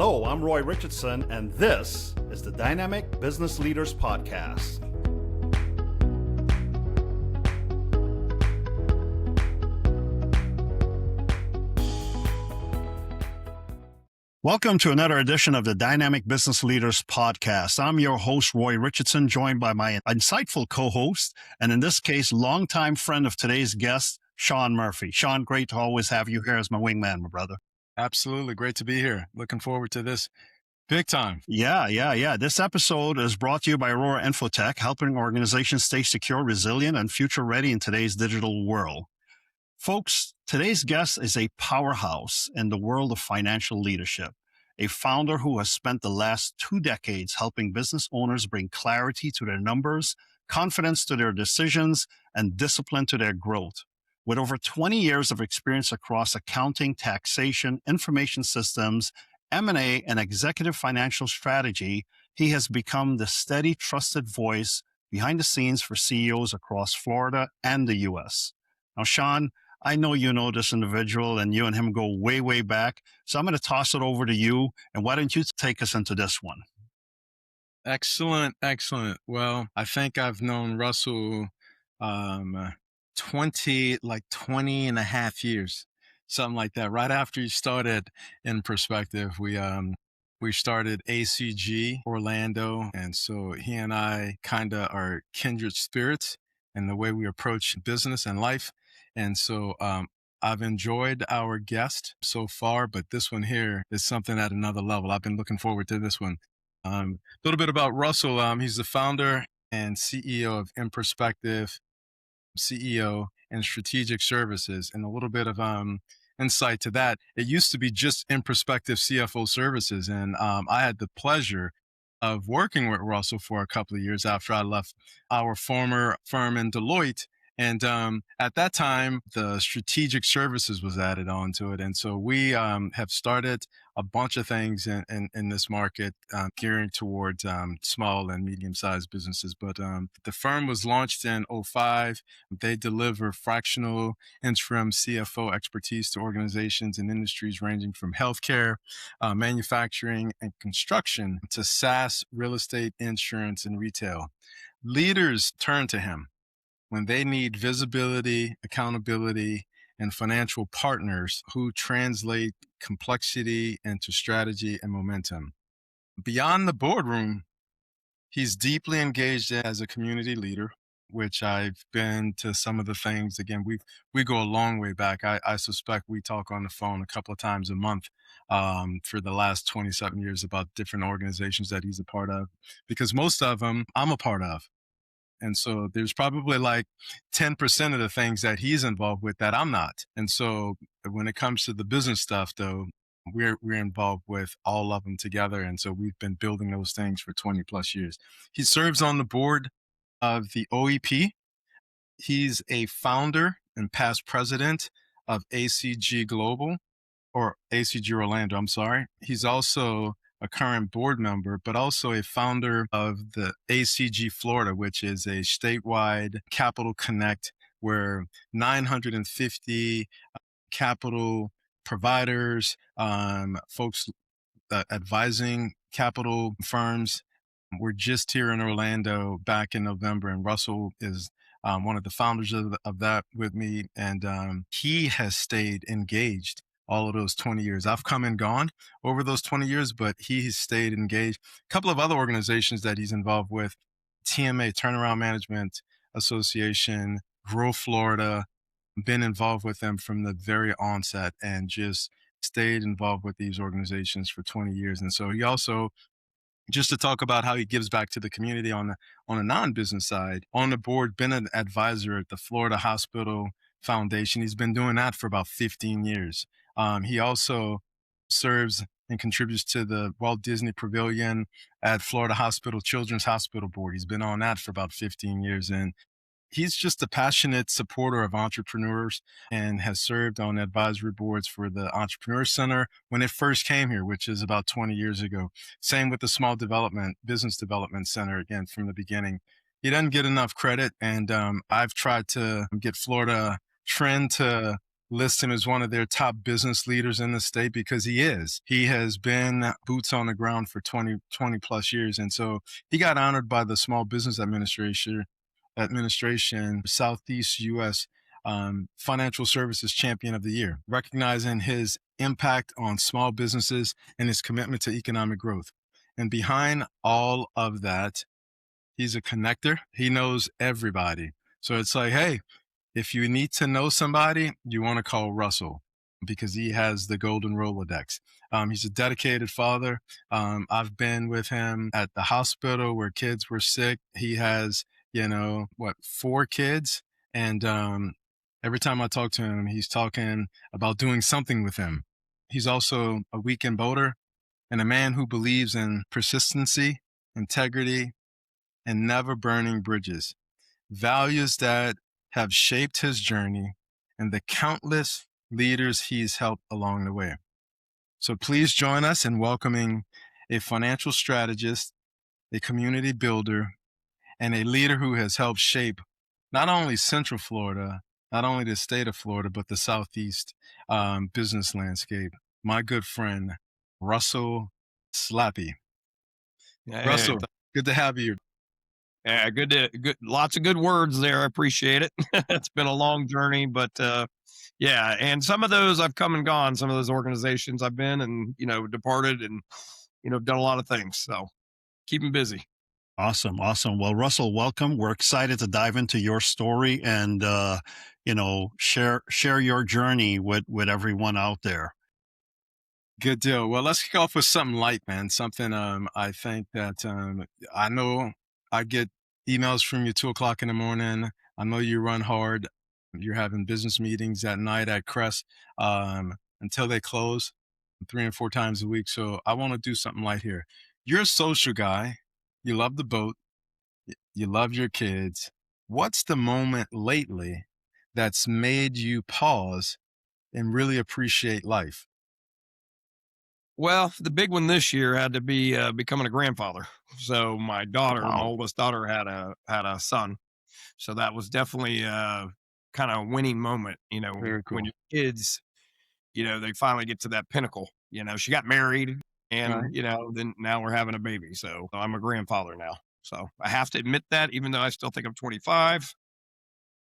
Hello, I'm Roy Richardson, and this is the Dynamic Business Leaders Podcast. Welcome to another edition of the Dynamic Business Leaders Podcast. I'm your host, Roy Richardson, joined by my insightful co-host, and in this case, longtime friend of today's guest, Sean Murphy. Sean, great to always have you here as my wingman, my brother. Absolutely. Great to be here. Looking forward to this big time. Yeah. This episode is brought to you by Aurora Infotech, helping organizations stay secure, resilient, and future ready in today's digital world. Folks, today's guest is a powerhouse in the world of financial leadership, a founder who has spent the last 2 decades helping business owners bring clarity to their numbers, confidence to their decisions, and discipline to their growth. With over 20 years of experience across accounting, taxation, information systems, M&A, and executive financial strategy, he has become the steady, trusted voice behind the scenes for CEOs across Florida and the U.S. Now, Sean, I know you know this individual, and you and him go way, way back. So I'm going to toss it over to you, and why don't you take us into this one? Excellent. Well, I think I've known Russell 20 and a half years, something like that. Right after you started Nperspective, we started ACG Orlando. And so he and I kind of are kindred spirits in the way we approach business and life. And so I've enjoyed our guest so far, but this one here is something at another level. I've been looking forward to this one. A little bit about Russell. He's the founder and CEO of Nperspective, CEO and Strategic Services, and a little bit of insight to that. It used to be just Nperspective CFO Services, and I had the pleasure of working with Russell for a couple of years after I left our former firm in Deloitte. And at that time, the Strategic Services was added onto it. And so we have started a bunch of things in this market gearing towards small and medium-sized businesses. But the firm was launched in 2005. They deliver fractional interim CFO expertise to organizations and industries ranging from healthcare, manufacturing, and construction to SaaS, real estate, insurance, and retail. Leaders turn to him when they need visibility, accountability, and financial partners who translate complexity into strategy and momentum. Beyond the boardroom, he's deeply engaged as a community leader, which I've been to some of the things. Again, we go a long way back. I suspect we talk on the phone a couple of times a month for the last 27 years about different organizations that he's a part of, because most of them I'm a part of. And so there's probably like 10% of the things that he's involved with that I'm not. And so when it comes to the business stuff, though, we're involved with all of them together. And so we've been building those things for 20 plus years. He serves on the board of the OEP. He's a founder and past president of ACG Global, or ACG Orlando, I'm sorry. He's also a current board member, but also a founder of the ACG Florida, which is a statewide capital connect where 950 capital providers, folks advising capital firms. We're just here in Orlando back in November, and Russell is one of the founders of that with me, and he has stayed engaged all of those 20 years. I've come and gone over those 20 years, but he's stayed engaged. A couple of other organizations that he's involved with, TMA, Turnaround Management Association, Grow Florida, been involved with them from the very onset and just stayed involved with these organizations for 20 years. And so he also, just to talk about how he gives back to the community on a non-business side, on the board, been an advisor at the Florida Hospital Foundation. He's been doing that for about 15 years. He also serves and contributes to the Walt Disney Pavilion at Florida Hospital Children's Hospital Board. He's been on that for about 15 years. And he's just a passionate supporter of entrepreneurs and has served on advisory boards for the Entrepreneur Center when it first came here, which is about 20 years ago. Same with the Business Development Center, again, from the beginning. He doesn't get enough credit. And I've tried to get Florida Trend to list him as one of their top business leaders in the state because he is. He has been boots on the ground for 20 plus years. And so he got honored by the Small Business Administration Southeast U.S. Financial Services Champion of the Year, recognizing his impact on small businesses and his commitment to economic growth. And behind all of that, he's a connector. He knows everybody. So it's like, hey, if you need to know somebody, you want to call Russell because he has the golden Rolodex. He's a dedicated father. I've been with him at the hospital where kids were sick. He has, 4 kids. And every time I talk to him, he's talking about doing something with them. He's also a weekend boater and a man who believes in persistency, integrity, and never burning bridges. Values that have shaped his journey and the countless leaders he's helped along the way. So please join us in welcoming a financial strategist, a community builder, and a leader who has helped shape not only Central Florida, not only the state of Florida, but the Southeast business landscape. My good friend, Russell Slappey. Hey, Russell, good to have you. yeah, good. Lots of good words there. I appreciate it. It's been a long journey, but yeah, and some of those I've come and gone. Some of those organizations I've been and departed, and done a lot of things. So keep them busy. Awesome. Awesome. Well, Russell, welcome. We're excited to dive into your story and, share your journey with everyone out there. Good deal. Well, let's kick off with something light, man. Something I think that I know I get emails from you 2 o'clock in the morning. I know you run hard. You're having business meetings at night at Crest until they close 3 and 4 times a week. So I want to do something light here. You're a social guy. You love the boat. You love your kids. What's the moment lately that's made you pause and really appreciate life? Well, the big one this year had to be becoming a grandfather. So my daughter, my Wow. oldest daughter, had a son. So that was definitely a kind of winning moment. Very When cool. your kids they finally get to that pinnacle. She got married Right. and, then now we're having a baby. So I'm a grandfather now. So I have to admit that, even though I still think I'm 25,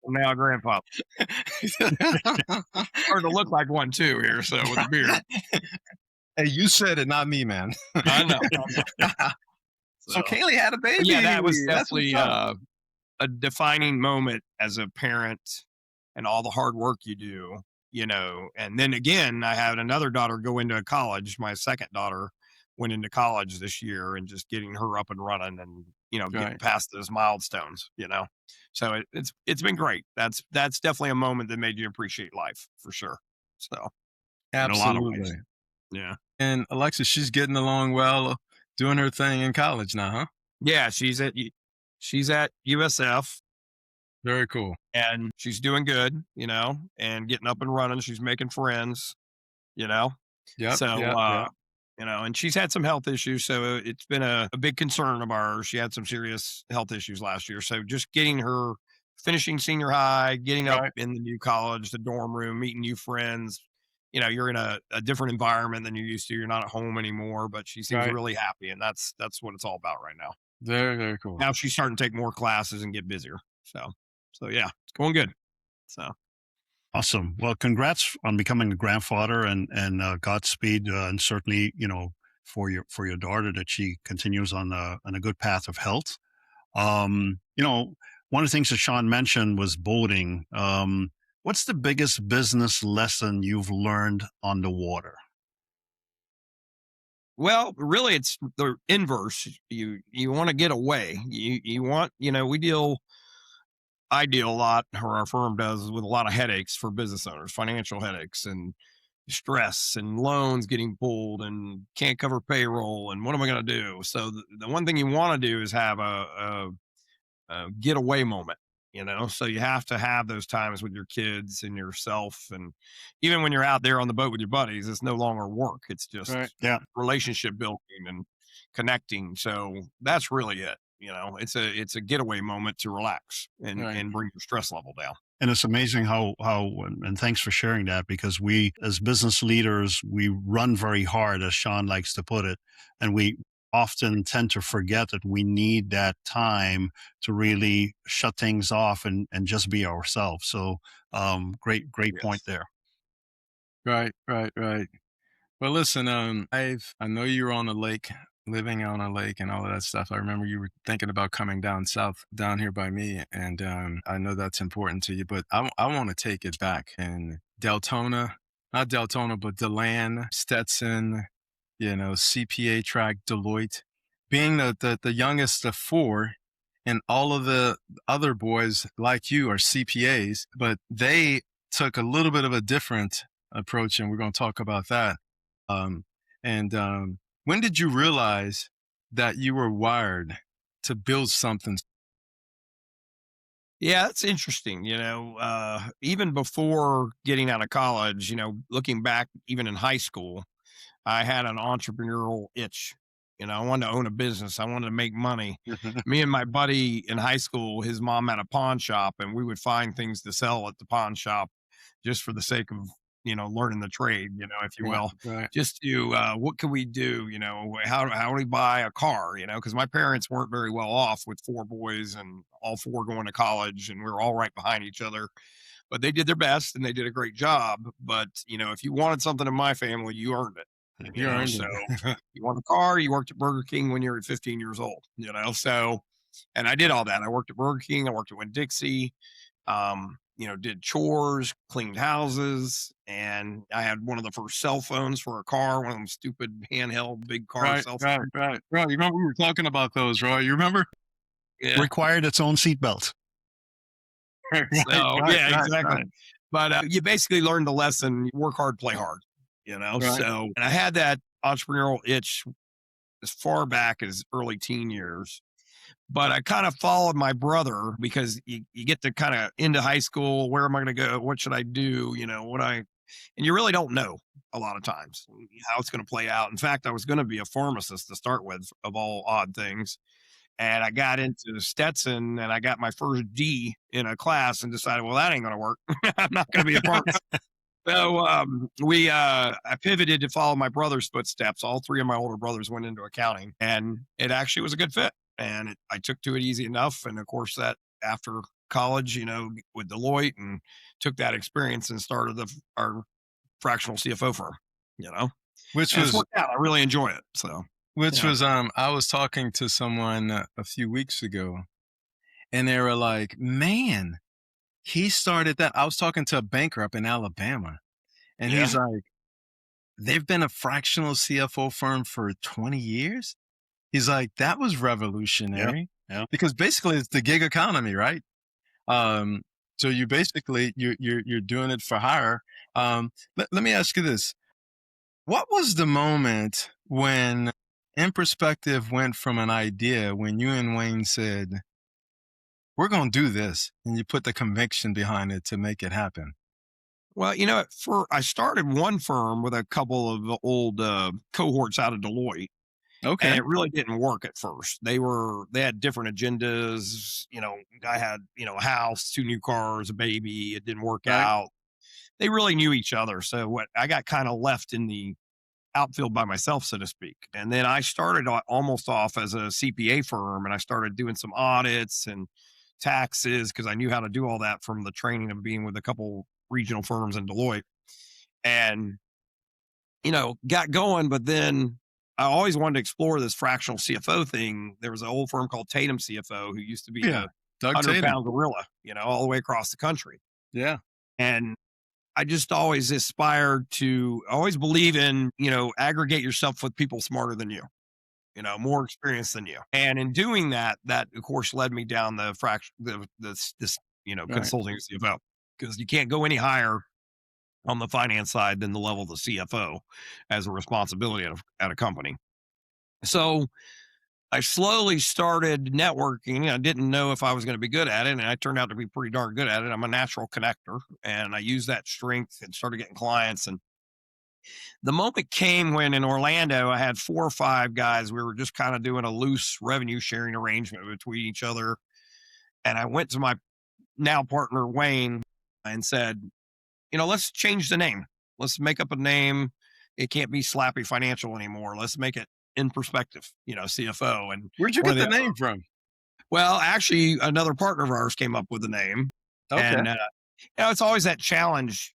I'm now a grandfather. Starting to look like one too here. So with a beard. Hey, you said it, not me, man. I know. So So Kaylee had a baby. yeah, that was That's what's definitely up. a defining moment as a parent and all the hard work you do, and then again, I had another daughter go into college. My second daughter went into college this year and just getting her up and running and, getting Right. past those milestones. So it's been great. That's definitely a moment that made you appreciate life for sure. So in a lot of ways. Absolutely. Yeah. And Alexis, she's getting along well, doing her thing in college now, huh? Yeah. She's at USF. Very cool. And she's doing good, and getting up and running. She's making friends, you know. Yep. So, Yep. Yep. and she's had some health issues. So it's been a big concern of ours. She had some serious health issues last year. So just getting her finishing senior high, getting up Right. in the new college, the dorm room, meeting new friends. You're in a different environment than you're used to. You're not at home anymore, but she seems Right. really happy. And that's what it's all about right now. Very, very cool. Now she's starting to take more classes and get busier. So yeah, it's going good. So Awesome. Well, congrats on becoming a grandfather and Godspeed, and certainly, for your daughter that she continues on a good path of health. One of the things that Sean mentioned was boating. What's the biggest business lesson you've learned on the water? well, really, it's the inverse. You want to get away. You want I deal a lot, or our firm does, with a lot of headaches for business owners, financial headaches and stress and loans getting pulled and can't cover payroll and what am I going to do? So the one thing you want to do is have a getaway moment. So you have to have those times with your kids and yourself, and even when you're out there on the boat with your buddies, it's no longer work. It's Right. just Yeah. relationship building and connecting. So that's really it. It's a getaway moment to relax and Right. and bring your stress level down. And it's amazing and thanks for sharing that, because we, as business leaders, we run very hard, as Sean likes to put it, and we often tend to forget that we need that time to really shut things off and just be ourselves. So, great point Yes. there. Right, right, right. Well, listen, I know you were on a lake, living on a lake and all of that stuff. I remember you were thinking about coming down south, down here by me, and I know that's important to you. But I want to take it back and Deltona, not Deltona, but Deland, Stetson, CPA track, Deloitte, being the youngest of four, and all of the other boys like you are CPAs, but they took a little bit of a different approach, and we're going to talk about that. And when did you realize that you were wired to build something? Yeah, that's interesting. Even before getting out of college, looking back, even in high school, I had an entrepreneurial itch. I wanted to own a business. I wanted to make money. Me and my buddy in high school, his mom had a pawn shop, and we would find things to sell at the pawn shop just for the sake of, learning the trade, if you Right, will. right, Just to, what can we do? How do we buy a car? Because my parents weren't very well off with four boys and all four going to college, and we were all right behind each other. But they did their best and they did a great job. But, if you wanted something in my family, you earned it. you earned So it. you want a car, you worked at Burger King when you were 15 years old, so, and I did all that. I worked at Burger King, I worked at Winn-Dixie, did chores, cleaned houses, and I had one of the first cell phones for a car, one of them stupid handheld big car Right, cell right, phones. right. Roy, you remember we were talking about those, Roy? You remember? Yeah. Required its own seatbelt. Right, So, right, yeah, right, exactly. right, But you basically learned the lesson: work hard, play hard. right. So, and I had that entrepreneurial itch as far back as early teen years. But I kind of followed my brother because you get to kind of into high school. Where am I going to go? What should I do? And you really don't know a lot of times how it's going to play out. In fact, I was going to be a pharmacist to start with, of all odd things. And I got into Stetson and I got my first D in a class and decided, well, that ain't going to work. I'm not going to be a pharmacist. So I pivoted to follow my brother's footsteps. All three of my older brothers went into accounting, and it actually was a good fit. And I took to it easy enough. And of course, that after college, with Deloitte, and took that experience and started our fractional CFO firm. Which And it's was, worked out. I really enjoy it. So yeah. I was talking to someone a few weeks ago, and they were like, man, he started that. I was talking to a banker up in Alabama, and Yeah. he's like, they've been a fractional CFO firm for 20 years. He's like, that was revolutionary. Yeah. Because basically it's the gig economy, right? So you basically, you're doing it for hire. Let me ask you this. What was the moment when Nperspective went from an idea, when you and Wayne said, we're going to do this, and you put the conviction behind it to make it happen? Well, I started one firm with a couple of old cohorts out of Deloitte. Okay. And it really didn't work at first. They had different agendas. I had, a house, two new cars, a baby. It didn't work Right. out. They really knew each other. So I got kind of left in the outfield by myself, so to speak. And then I started almost off as a CPA firm, and I started doing some audits and taxes because I knew how to do all that from the training of being with a couple regional firms in Deloitte. And got going, but then I always wanted to explore this fractional CFO thing. There was an old firm called Tatum CFO who used to be Yeah. the Doug 100 Tatum. pound gorilla, all the way across the country. Yeah. And I just always aspired to always believe in, aggregate yourself with people smarter than you, more experienced than you. And in doing that, of course led me down the Right. consulting CFO, because you can't go any higher on the finance side than the level of the CFO as a responsibility at a company. So I slowly started networking. I didn't know if I was going to be good at it, and I turned out to be pretty darn good at it. I'm a natural connector, and I used that strength and started getting clients. And the moment came when in Orlando, I had 4 or 5 guys. We were just kind of doing a loose revenue sharing arrangement between each other. And I went to my now partner, Wayne, and said, let's change the name. Let's make up a name. It can't be Slappy Financial anymore. Let's make it In Perspective, CFO. And Where'd you one get of the name from? well, actually, another partner of ours came up with the name. Okay. And, it's always that challenge.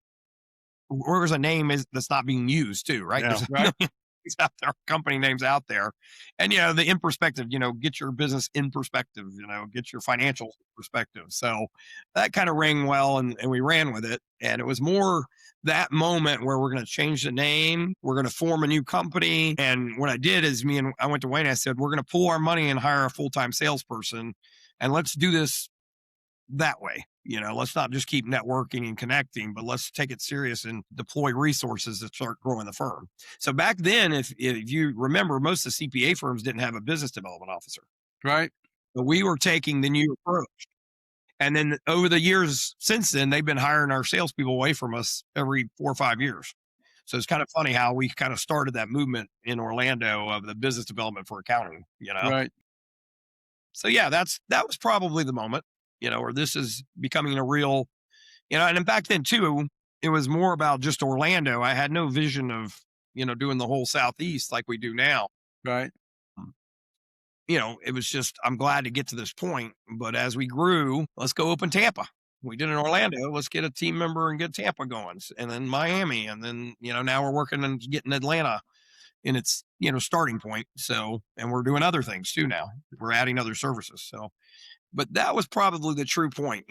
Where's a name that's not being used too, right? Yeah. There's a Right. million things out there, company names out there. And, the In Perspective, get your business in perspective, get your financial perspective. So that kind of rang well, and we ran with it. And it was more that moment where we're going to change the name. We're going to form a new company. And what I did is I went to Wayne, I said, we're going to pool our money and hire a full-time salesperson. And let's do this that way. Let's not just keep networking and connecting, but let's take it serious and deploy resources to start growing the firm. So back then, if you remember, most of the CPA firms didn't have a business development officer. Right. But we were taking the new approach. And then over the years since then, they've been hiring our salespeople away from us every 4 or 5 years. So it's kind of funny how we kind of started that movement in Orlando of the business development for accounting, Right. So yeah, that was probably the moment, where this is becoming a real, and then back then too, it was more about just Orlando. I had no vision of, doing the whole Southeast like we do now. Right. It was just, I'm glad to get to this point, but as we grew, let's go open Tampa. We did in Orlando. Let's get a team member and get Tampa going, and then Miami. And then, now we're working on getting Atlanta in its, starting point. So, and we're doing other things too now. We're adding other services. So, but that was probably the true point,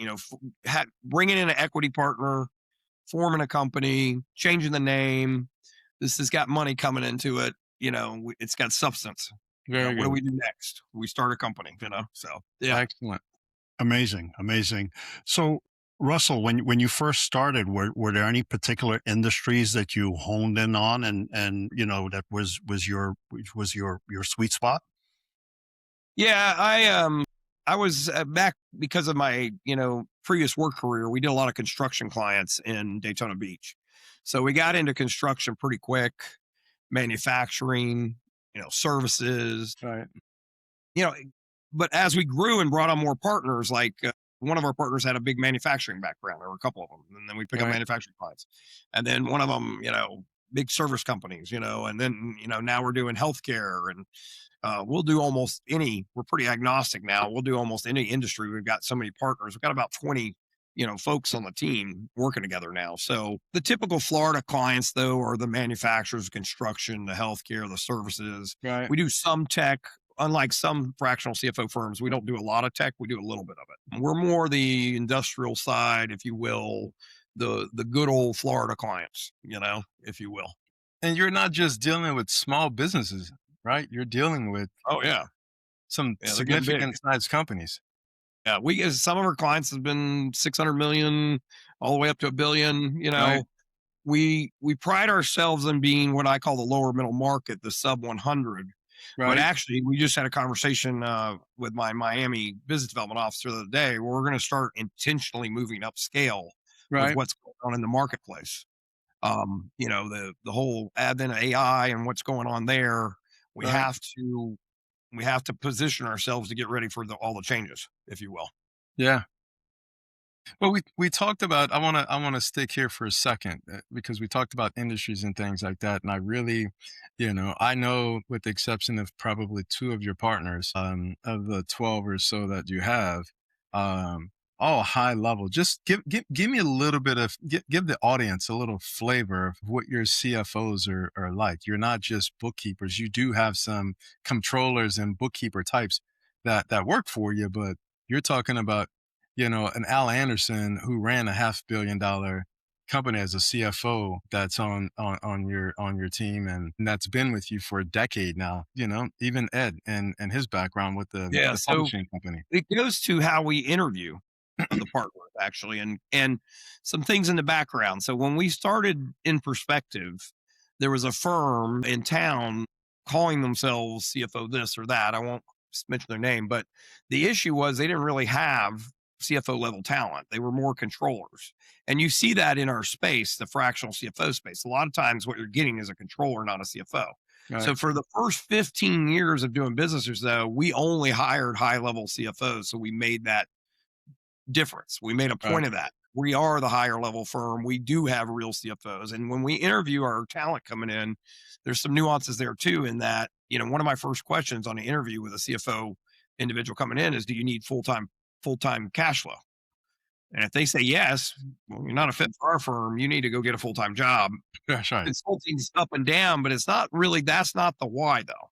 bringing in an equity partner, forming a company, changing the name. This has got money coming into it. It's got substance. Very What do good. we do next? We start a company, so yeah. Excellent. Amazing. So, Russell, when you first started, were there any particular industries that you honed in on, and that was your sweet spot? Yeah, I was back because of my, previous work career. We did a lot of construction clients in Daytona Beach. So we got into construction pretty quick, manufacturing, services, Right. but as we grew and brought on more partners, like one of our partners had a big manufacturing background. There were a couple of them. And then we pick up Right. manufacturing clients. And then one of them, big service companies, and then, now we're doing healthcare, and we'll do almost any, we're pretty agnostic now. We'll do almost any industry. We've got so many partners. We've got about 20, folks on the team working together now. So the typical Florida clients, though, are the manufacturers, construction, the healthcare, the services. Right. We do some tech. Unlike some fractional CFO firms, we don't do a lot of tech. We do a little bit of it. We're more the industrial side, if you will, the good old Florida clients, if you will. And you're not just dealing with small businesses, right? You're dealing with Oh yeah, some they're getting big. significant sized companies. Yeah, some of our clients have been 600 million, all the way up to $1 billion. Right. We pride ourselves in being what I call the lower middle market, the sub 100. But Right. actually, we just had a conversation with my Miami business development officer the other day, where we're going to start intentionally moving up scale with Right. what's going on in the marketplace. The whole advent of AI and what's going on there. We Right. have to position ourselves to get ready for all the changes, if you will. Yeah. Well, we talked about. I want to stick here for a second because we talked about industries and things like that, and I really, I know, with the exception of probably 2 of your partners, of the 12 or so that you have, all high level. Just give me a little bit of give the audience a little flavor of what your CFOs are like. You're not just bookkeepers. You do have some controllers and bookkeeper types that work for you, but you're talking about an Al Anderson who ran a $500 million company as a CFO that's on your team, and that's been with you for a decade now. Even Ed and his background with the So publishing company. it goes to how we interview the partners, actually, and some things in the background. So when we started In Perspective, there was a firm in town calling themselves CFO this or that. I won't mention their name, but the issue was they didn't really have CFO level talent. They were more controllers. And you see that in our space, the fractional CFO space. A lot of times what you're getting is a controller, not a CFO. Right. So for the first 15 years of doing businesses, though, we only hired high level CFOs. So we made that difference. We made a point of that. we are the higher level firm. We do have real CFOs. And when we interview our talent coming in, there's some nuances there too, in that, one of my first questions on the interview with a CFO individual coming in is, do you need full-time cash flow? And if they say yes, well, you're not a fit for our firm. You need to go get a full-time job. That's right. Consulting's up and down, but it's not really, that's not the why though.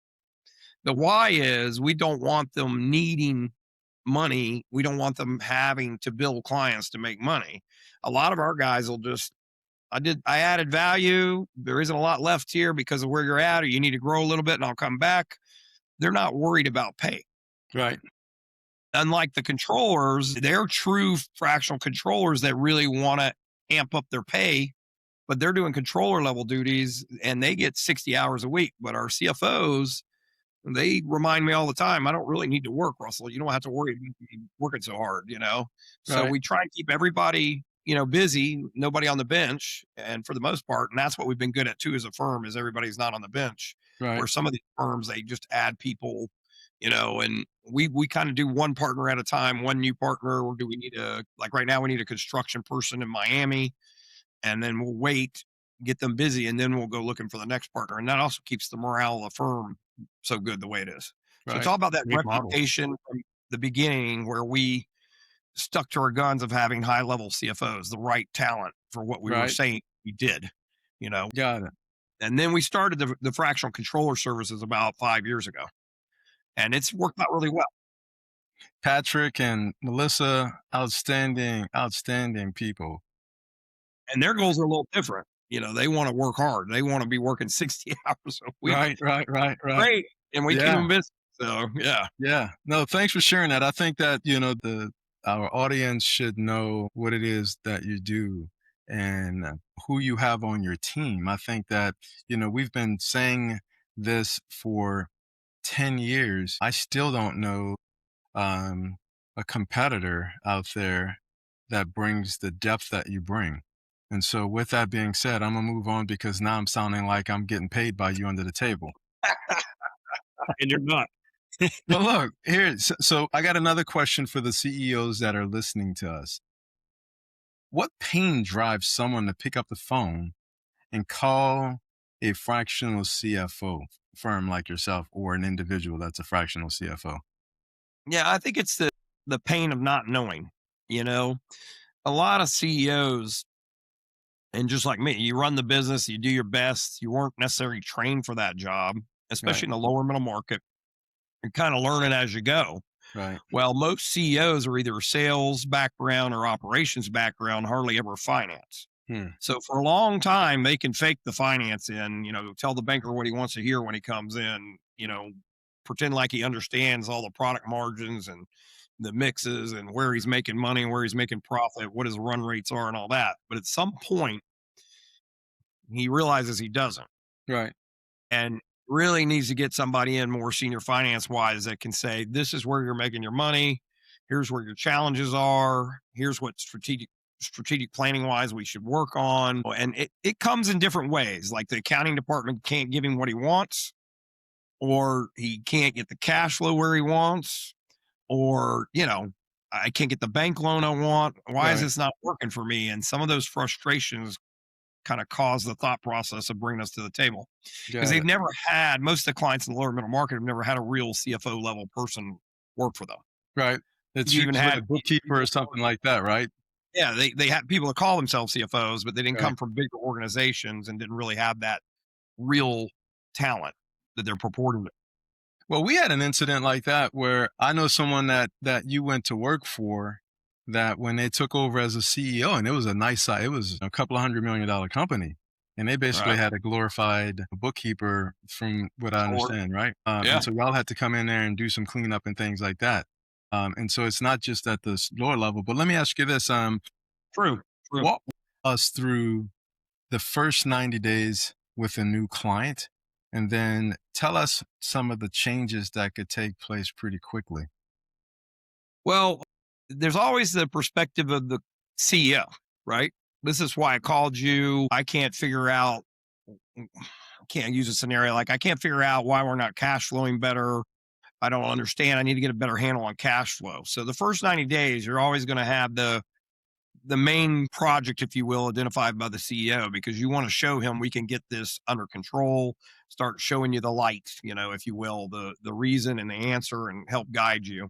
The why is we don't want them needing money. We don't want them having to bill clients to make money. A lot of our guys will just, I added value. There isn't a lot left here because of where you're at, or you need to grow a little bit and I'll come back. They're not worried about pay. Right. Unlike the controllers, they're true fractional controllers that really want to amp up their pay, but they're doing controller level duties and they get 60 hours a week. But our CFOs, they remind me all the time, I don't really need to work, Russell. You don't have to worry about me working so hard, So Right. we try and keep everybody, busy, nobody on the bench. And for the most part, and that's what we've been good at too as a firm, is everybody's not on the bench. Right. Where some of these firms, they just add people, and we kind of do one partner at a time, one new partner. Or do we need like right now, we need a construction person in Miami, and then we'll wait, get them busy, and then we'll go looking for the next partner. And that also keeps the morale of the firm so good the way it is. So it's Right. all about that Great model. reputation from the beginning, where we stuck to our guns of having high level CFOs, the right talent for what we were Right. saying we did, Got it. and then we started the fractional controller services about 5 years ago, and it's worked out really well. Patrick and Melissa, outstanding people. And their goals are a little different. They want to work hard. They want to be working 60 hours a week. Right. Great. And we keep Yeah. them busy. So yeah. Yeah. No, thanks for sharing that. I think that, our audience should know what it is that you do and who you have on your team. I think that, we've been saying this for 10 years. I still don't know a competitor out there that brings the depth that you bring. And so with that being said, I'm going to move on, because now I'm sounding like I'm getting paid by you under the table. And you're not. But look, here, so I got another question for the CEOs that are listening to us. What pain drives someone to pick up the phone and call a fractional CFO firm like yourself, or an individual that's a fractional CFO? Yeah, I think it's the pain of not knowing. A lot of CEOs, and just like me, you run the business, you do your best. You weren't necessarily trained for that job, especially in the lower middle market. You're kind of learning as you go. Right. Well, most CEOs are either sales background or operations background, hardly ever finance. So for a long time, they can fake the finance in, tell the banker what he wants to hear when he comes in, pretend like he understands all the product margins and the mixes and where he's making money and where he's making profit, what his run rates are and all that. But at some point, he realizes he doesn't. Right. And really needs to get somebody in more senior finance wise that can say, this is where you're making your money. Here's where your challenges are. Here's what strategic planning wise we should work on. And it comes in different ways. Like the accounting department can't give him what he wants, or he can't get the cash flow where he wants, or, I can't get the bank loan I want. Why is this not working for me? And some of those frustrations kind of cause the thought process of bringing us to the table, because they've never had, most of the clients in the lower middle market have never had a real CFO level person work for them. Right. It's You even usually had a bookkeeper or something like that, right? Yeah, they had people that call themselves CFOs, but they didn't Right. come from bigger organizations and didn't really have that real talent that they're purporting to. Well, we had an incident like that where I know someone that you went to work for, that when they took over as a CEO, and it was it was a couple of $100 million company, and they basically Right. had a glorified bookkeeper, from what I Sure. understand, right? Yeah. And so y'all had to come in there and do some cleanup and things like that. And so it's not just at the lower level. But let me ask you this: True. walk us through the first 90 days with a new client, and then tell us some of the changes that could take place pretty quickly. Well, there's always the perspective of the CEO, right? This is why I called you. I can't figure out, can't use a scenario like I can't figure out why we're not cash flowing better. I don't understand. I need to get a better handle on cash flow. So the first 90 days, you're always going to have the the main project, if you will, identified by the CEO, because you want to show him we can get this under control, start showing you the light, if you will, the reason and the answer, and help guide you.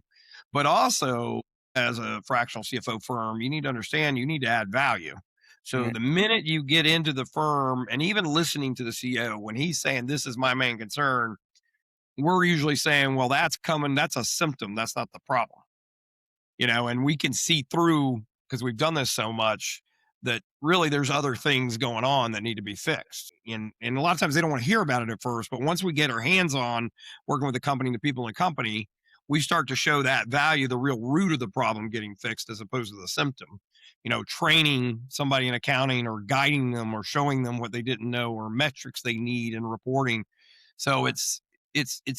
But also, as a fractional CFO firm, you need to understand you need to add value. So the minute you get into the firm and even listening to the CEO, when he's saying, this is my main concern, we're usually saying, well, that's coming. That's a symptom. That's not the problem. And we can see through, because we've done this so much, that really there's other things going on that need to be fixed. And a lot of times they don't want to hear about it at first, but once we get our hands on working with the company, the people in the company, we start to show that value, the real root of the problem getting fixed as opposed to the symptom. Training somebody in accounting or guiding them or showing them what they didn't know or metrics they need and reporting. So it's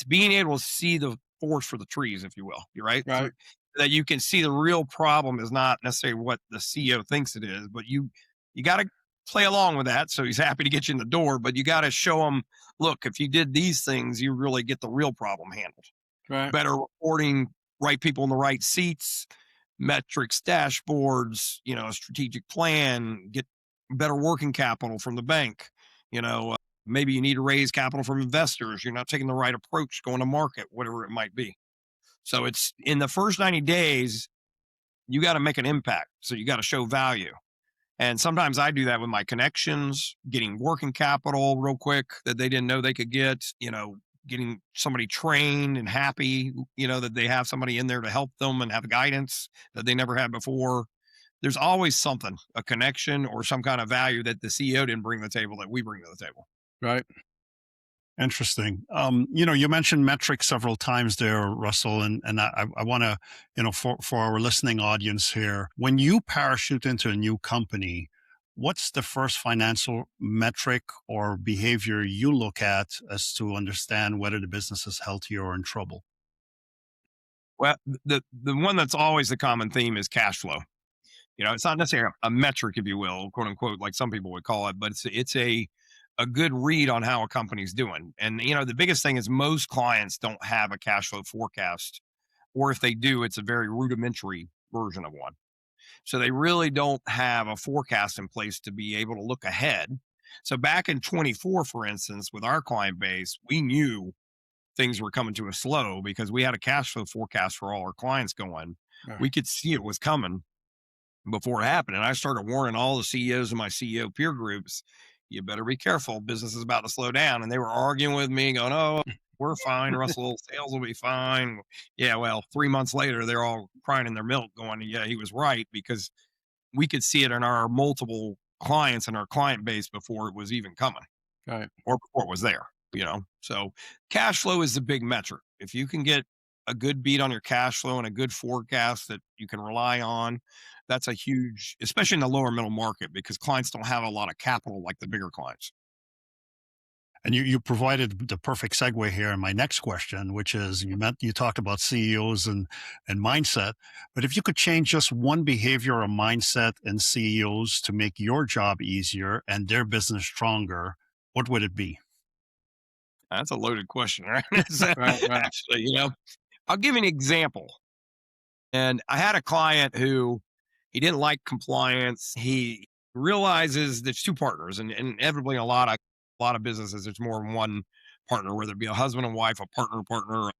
being able to see the forest for the trees, if you will. You're right. So that you can see the real problem is not necessarily what the CEO thinks it is, but you got to play along with that. So he's happy to get you in the door, but you got to show him, look, if you did these things, you really get the real problem handled. Right. Better reporting, right people in the right seats, metrics, dashboards, a strategic plan, get better working capital from the bank. Maybe you need to raise capital from investors. You're not taking the right approach going to market, whatever it might be. So it's in the first 90 days, you got to make an impact. So you got to show value. And sometimes I do that with my connections, getting working capital real quick that they didn't know they could get, getting somebody trained and happy, that they have somebody in there to help them and have guidance that they never had before. There's always something, a connection or some kind of value that the CEO didn't bring to the table that we bring to the table. Right. Interesting. You mentioned metrics several times there, Russell, and I want to, for our listening audience here, when you parachute into a new company, what's the first financial metric or behavior you look at as to understand whether the business is healthy or in trouble? Well, the one that's always the common theme is cash flow. It's not necessarily a metric, if you will, quote unquote, like some people would call it, but it's a good read on how a company's doing. And, the biggest thing is most clients don't have a cash flow forecast, or if they do, it's a very rudimentary version of one. So they really don't have a forecast in place to be able to look ahead. So back in 24, for instance, with our client base, we knew things were coming to a slow because we had a cash flow forecast for all our clients going. Right. We could see it was coming before it happened. And I started warning all the CEOs in my CEO peer groups, you better be careful. Business is about to slow down. And they were arguing with me going, oh, we're fine. Russell, sales will be fine. Yeah. Well, 3 months later, they're all crying in their milk going, yeah, he was right, because we could see it in our multiple clients and our client base before it was even coming. Right. Or before it was there, So cash flow is the big metric. If you can get a good beat on your cash flow and a good forecast that you can rely on, that's a huge, especially in the lower middle market, because clients don't have a lot of capital like the bigger clients. And you provided the perfect segue here in my next question, which is you talked about CEOs and mindset, but if you could change just one behavior or mindset in CEOs to make your job easier and their business stronger, what would it be? That's a loaded question, right? Right. Actually, I'll give you an example. And I had a client who he didn't like compliance. He realizes there's two partners, and inevitably a lot of businesses, there's more than one partner, whether it be a husband and wife, a partner, a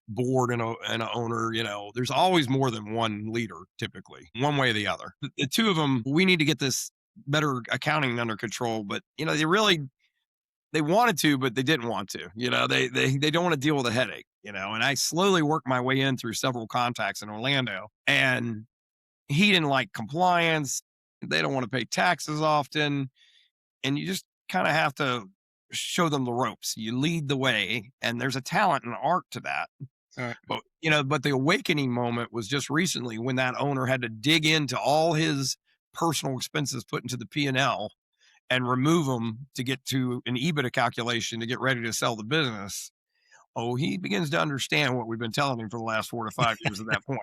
board and an owner. There's always more than one leader, typically, one way or the other. The two of them, we need to get this better accounting under control, but they wanted to, but they didn't want to. They don't want to deal with a headache. And I slowly worked my way in through several contacts in Orlando, and he didn't like compliance. They don't want to pay taxes often, and you just kind of have to show them the ropes. You lead the way, and there's a talent and art to that. Right. But the awakening moment was just recently when that owner had to dig into all his personal expenses put into the P&L and remove them to get to an EBITDA calculation to get ready to sell the business. Oh, he begins to understand what we've been telling him for the last 4 to 5 years at that point.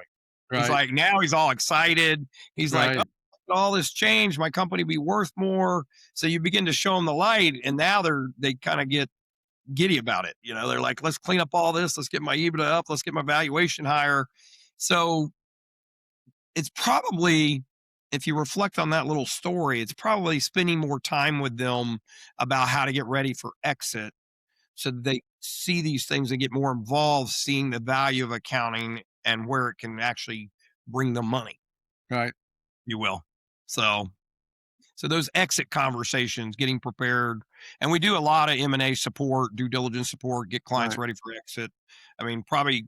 Right. He's like, now he's all excited. He's Right. like, oh, all this changed, my company be worth more. So you begin to show them the light, and now they kind of get giddy about it. They're like, let's clean up all this. Let's get my EBITDA up. Let's get my valuation higher. So it's probably if you reflect on that little story, it's probably spending more time with them about how to get ready for exit so that they see these things and get more involved, seeing the value of accounting and where it can actually bring them money, Right. you will. So so those exit conversations, getting prepared, and we do a lot of M&A support, due diligence support, get clients Right. ready for exit. I mean, probably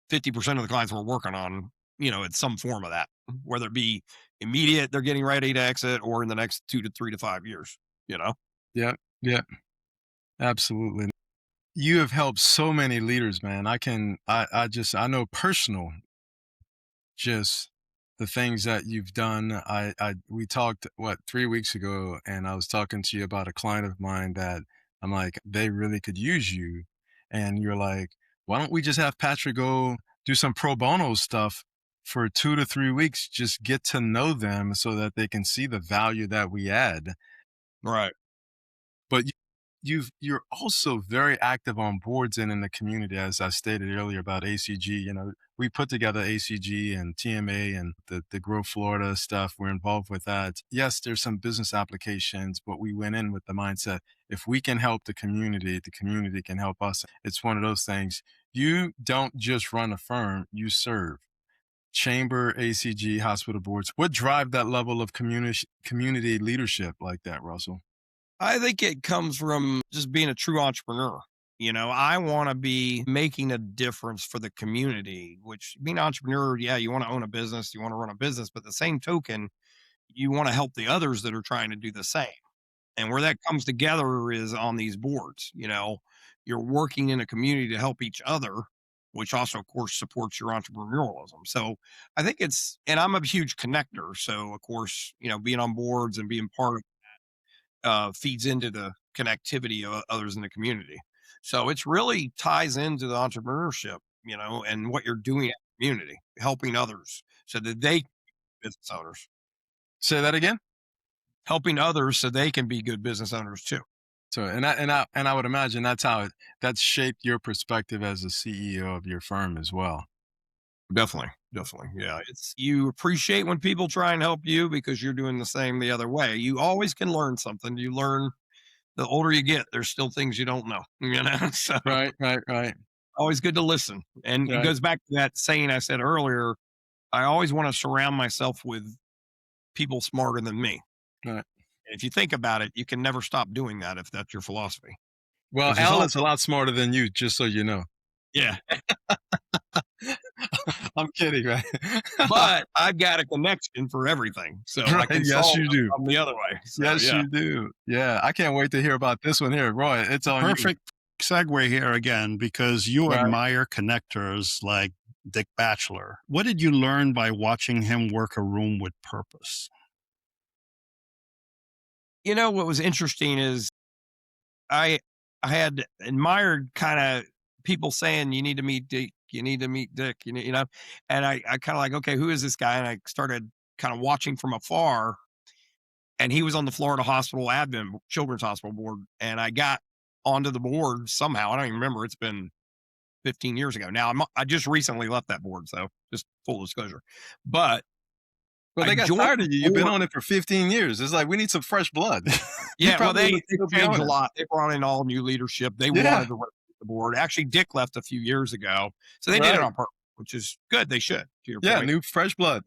50% of the clients we're working on, it's some form of that, whether it be immediate, they're getting ready to exit, or in the next 2 to 3 to 5 years, you know? Yeah. Yeah. Absolutely. You have helped so many leaders, man. I know personal, just the things that you've done. We talked, 3 weeks ago, and I was talking to you about a client of mine that I'm like, they really could use you. And you're like, why don't we just have Patrick go do some pro bono stuff for 2 to 3 weeks? Just get to know them so that they can see the value that we add. Right. But you're also very active on boards and in the community, as I stated earlier about ACG. We put together ACG and TMA and the Grow Florida stuff. We're involved with that. Yes, there's some business applications, but we went in with the mindset, if we can help the community can help us. It's one of those things. You don't just run a firm, you serve. Chamber, ACG, hospital boards. What drive that level of community leadership like that, Russell? I think it comes from just being a true entrepreneur. I want to be making a difference for the community, which being an entrepreneur, yeah, you want to own a business, you want to run a business, but the same token, you want to help the others that are trying to do the same. And where that comes together is on these boards. You're working in a community to help each other, which also, of course, supports your entrepreneurialism. So I think and I'm a huge connector. So, of course, being on boards and being part of feeds into the connectivity of others in the community. So it's really ties into the entrepreneurship, and what you're doing in the community, helping others so that they can be business owners, Say that again. helping others so they can be good business owners too. So, and I would imagine that's shaped your perspective as a CEO of your firm as well. Definitely. Definitely. Yeah. You appreciate when people try and help you because you're doing the same the other way. You always can learn something. You learn the older you get, there's still things you don't know, So Right, right, right, always good to listen. And it right, goes back to that saying I said earlier. I always want to surround myself with people smarter than me. right. And if you think about it, you can never stop doing that if that's your philosophy. Well, Because there's Al all is a lot smarter than you, just so you know. yeah, I'm kidding, right? but I've got a connection for everything, so I Right, can yes, solve you them do. from the other way. So Yes, yeah, you do. Yeah, I can't wait to hear about this one here. Roy, it's on you. Perfect segue here again, because you Right. admire connectors like Dick Batchelor. What did you learn by watching him work a room with purpose? what was interesting is I I had admired kind of people saying you need to meet Dick, you need to meet Dick, and I kind of like, okay, who is this guy? And I started kind of watching from afar, and he was on the Florida Hospital Admin Children's Hospital Board, and I got onto the board somehow. I don't even remember. It's been 15 years ago now. I just recently left that board, so just full disclosure. But Well, I they got joined tired of you. the You've been board. on it for 15 years. It's like, we need some fresh blood. You Yeah, well, probably they would still be changed on a it. lot. They brought in all new leadership. They Yeah, wanted to rotate the board. Actually, Dick left a few years ago, so they did it right. on purpose, which is good. They should, to your Yeah, point. new fresh blood.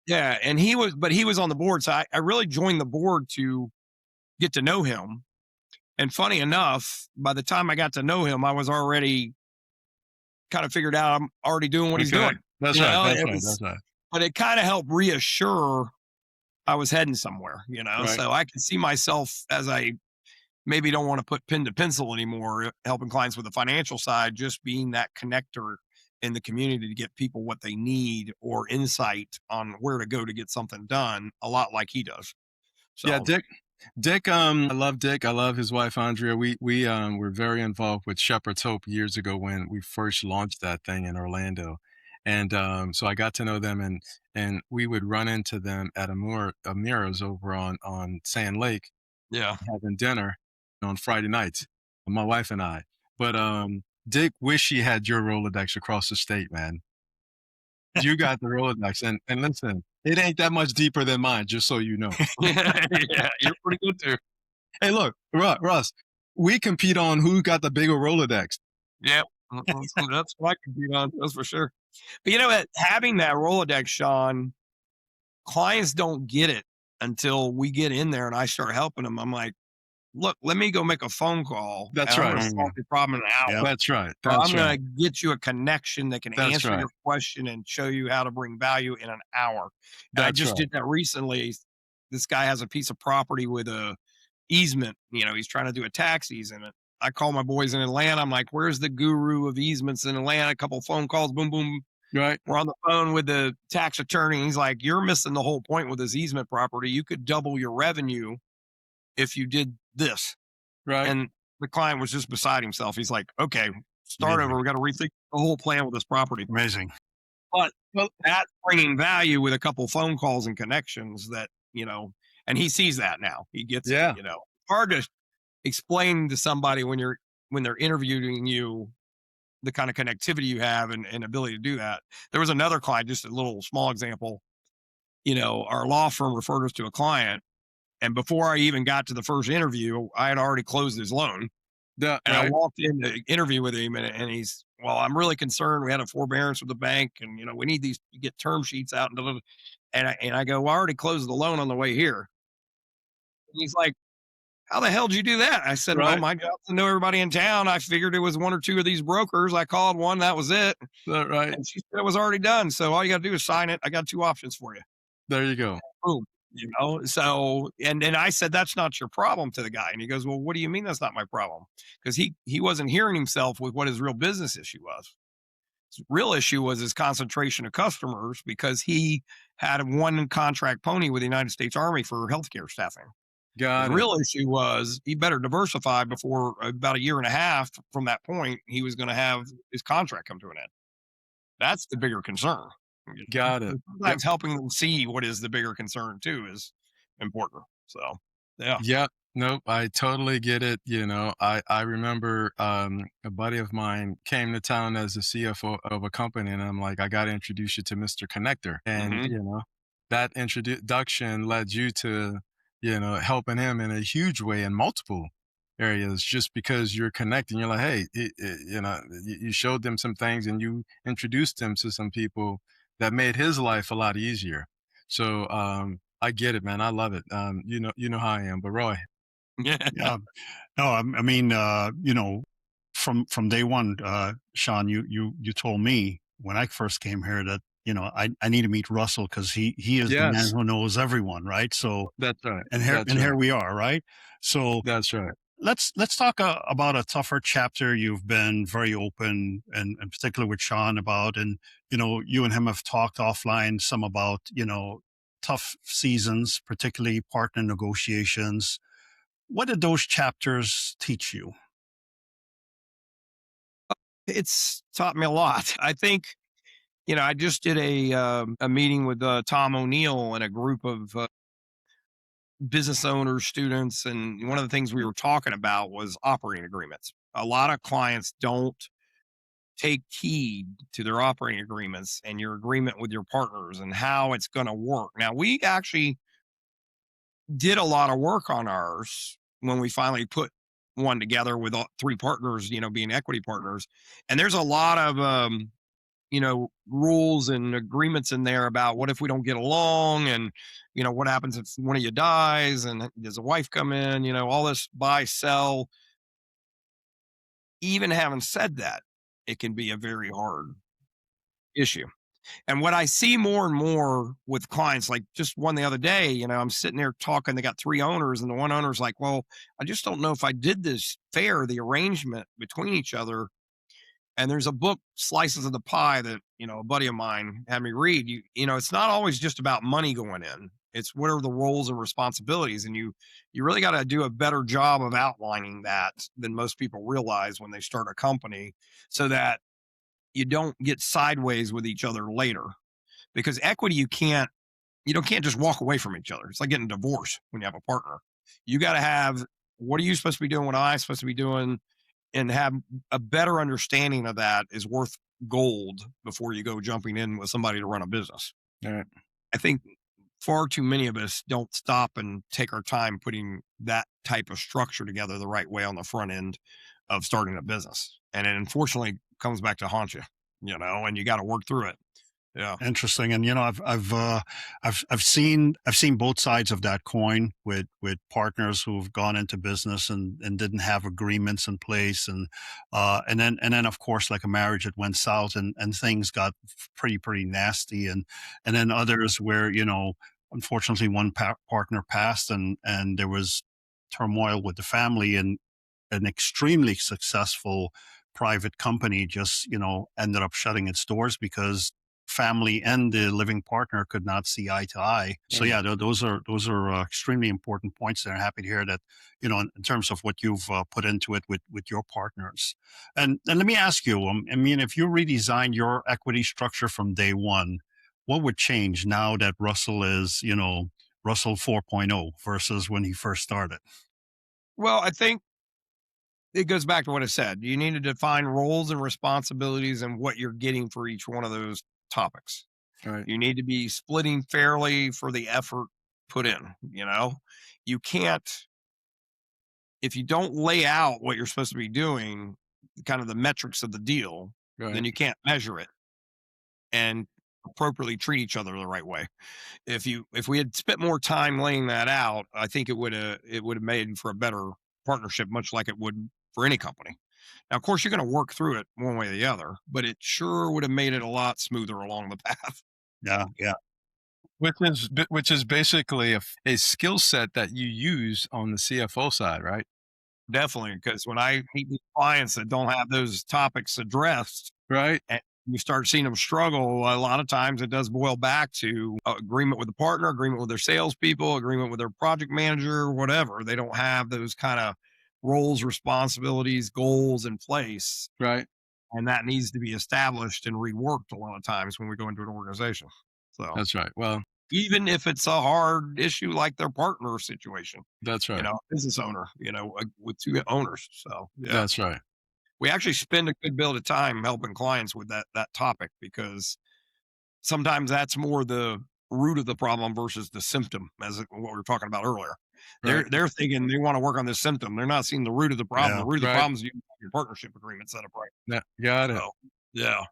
Yeah, and but he was on the board, so I really joined the board to get to know him. And funny enough, by the time I got to know him, I was already kind of figured out I'm already doing what he's Okay. doing. That's right. That's It right. was, That's right. but it kind of helped reassure I was heading somewhere. Right. So I can see myself as I maybe don't want to put pen to pencil anymore, helping clients with the financial side, just being that connector in the community to get people what they need or insight on where to go to get something done, a lot like he does. Yeah, So Dick, I love Dick. I love his wife Andrea. We were very involved with Shepherd's Hope years ago when we first launched that thing in Orlando. And so I got to know them, and we would run into them at Amira's over on Sand Lake, yeah, having dinner on Friday nights, my wife and I. But Dick wish he had your Rolodex across the state, man. You got the Rolodex. And listen, it ain't that much deeper than mine, just so you know. Yeah, you're pretty good too. Hey, look, Russ, we compete on who got the bigger Rolodex. Yeah, that's what I compete on. That's for sure. But you know what? Having that Rolodex, Sean, clients don't get it until we get in there and I start helping them. I'm like, look, let me go make a phone call. That's And I'm right. going to solve your problem in an hour. Yep. That's right. Or I'm That's going right. to get you a connection that can That's answer right. your question and show you how to bring value in an hour. And I That's just right. did that recently. This guy has a piece of property with a easement. You know, he's trying to do a tax easement. I call my boys in Atlanta. I'm like, where's the guru of easements in Atlanta? A couple phone calls, boom, boom. Right. We're on the phone with the tax attorney. He's like, you're missing the whole point with this easement property. You could double your revenue if you did this. Right. And the client was just beside himself. He's like, okay, start over. We got to rethink the whole plan with this property. Amazing. But that's bringing value with a couple phone calls and connections that, you know, and he sees that now. He gets Yeah. it, you know. Hard to explain to somebody when they're interviewing you the kind of connectivity you have and ability to do that. There was another client, just a little small example. You know, our law firm referred us to a client, and before I even got to the first interview, I had already closed his loan. Yeah. And I Right. walked in to interview with him, and he's, well, I'm really concerned. We had a forbearance with the bank, and you know, we need these to get term sheets out. And I go, well, I already closed the loan on the way here. And he's like, how the hell did you do that? I said, well, Right. my job's to know everybody in town. I figured it was one or two of these brokers. I called one, that was it. Right. And she said it was already done. So all you got to do is sign it. I got two options for you. There you go. Boom. You know, so and I said, that's not your problem to the guy. And he goes, well, what do you mean that's not my problem? Because he wasn't hearing himself with what his real business issue was. His real issue was his concentration of customers because he had one contract pony with the United States Army for healthcare staffing. Got The it. real issue was he better diversify before about a year and a half from that point, he was going to have his contract come to an end. That's the bigger concern. Got it. Sometimes helping them see what is the bigger concern too is important. So, yeah. Yep. Nope. I totally get it. You know, I remember a buddy of mine came to town as the CFO of a company, and I'm like, I got to introduce you to Mr. Connector. And, Mhm. you know, that introduction led you to, you know, helping him in a huge way in multiple areas just because you're connecting. You're like, hey, you know, you showed them some things and you introduced them to some people that made his life a lot easier. So, I get it, man. I love it. You know how I am. But Roy, Yeah. Yeah. No, I mean, you know, from day one, Sean, you told me when I first came here that, you know, I need to meet Russell because he is the man yes, who knows everyone, right? So that's right. and That's here right. we are, right? So That's right. let's talk about a tougher chapter you've been very open and particularly with Sean about, and you know, you and him have talked offline some about, you know, tough seasons, particularly partner negotiations. What did those chapters teach you? It's taught me a lot. I think, you know, I just did a meeting with Tom O'Neill and a group of business owners, students, and one of the things we were talking about was operating agreements. A lot of clients don't take heed to their operating agreements and your agreement with your partners and how it's going to work. Now, we actually did a lot of work on ours when we finally put one together with all three partners, you know, being equity partners. And there's a lot of, you know, rules and agreements in there about what if we don't get along and, you know, what happens if one of you dies and does a wife come in, you know, all this buy, sell. Even having said that, it can be a very hard issue. And what I see more and more with clients, like just one the other day, you know, I'm sitting there talking, they got three owners, and the one owner's like, well, I just don't know if I did this fair, the arrangement between each other. And there's a book, Slices of the Pie, that, you know, a buddy of mine had me read. You know, it's not always just about money going in. It's what are the roles and responsibilities. And you really got to do a better job of outlining that than most people realize when they start a company, so that you don't get sideways with each other later. Because equity, you don't can't just walk away from each other. It's like getting divorced when you have a partner. You got to have, what are you supposed to be doing? What am I supposed to be doing? And have a better understanding of that is worth gold before you go jumping in with somebody to run a business. All right. I think far too many of us don't stop and take our time putting that type of structure together the right way on the front end of starting a business. And it unfortunately comes back to haunt you, and you got to work through it. Yeah. Interesting. And I've seen both sides of that coin with partners who've gone into business and didn't have agreements in place, and then of course, like a marriage, it went south and things got pretty nasty, and then others where unfortunately one partner passed and there was turmoil with the family, and an extremely successful private company just ended up shutting its doors because family and the living partner could not see eye to eye. So yeah, those are extremely important points there. I'm happy to hear that, in terms of what you've put into it with your partners. And let me ask you, I mean, if you redesigned your equity structure from day one, what would change now that Russell is, Russell 4.0 versus when he first started? Well, I think it goes back to what I said. You need to define roles and responsibilities and what you're getting for each one of those topics. Right. You need to be splitting fairly for the effort put in. You can't, if you don't lay out what you're supposed to be doing, kind of the metrics of the deal, Right. then you can't measure it and appropriately treat each other the right way. If we had spent more time laying that out, I think it would have made for a better partnership, much like it would for any company. Now, of course, you're going to work through it one way or the other, but it sure would have made it a lot smoother along the path. Yeah, yeah. Which is basically a skill set that you use on the CFO side, right? Definitely, because when I meet with clients that don't have those topics addressed, Right. and you start seeing them struggle, a lot of times it does boil back to agreement with the partner, agreement with their salespeople, agreement with their project manager, whatever. They don't have those kind of roles, responsibilities, goals in place. Right. And that needs to be established and reworked a lot of times when we go into an organization. So That's right. Well, even if it's a hard issue like their partner situation, that's right. business owner, with two owners. So yeah. That's right. We actually spend a good bit of time helping clients with that topic, because sometimes that's more the root of the problem versus the symptom, as what we were talking about earlier. Right. They're thinking they want to work on this symptom. They're not seeing the root of the problem. Yeah, The root of the right. problem is you have your partnership agreement set up right. Yeah, got it. So, yeah.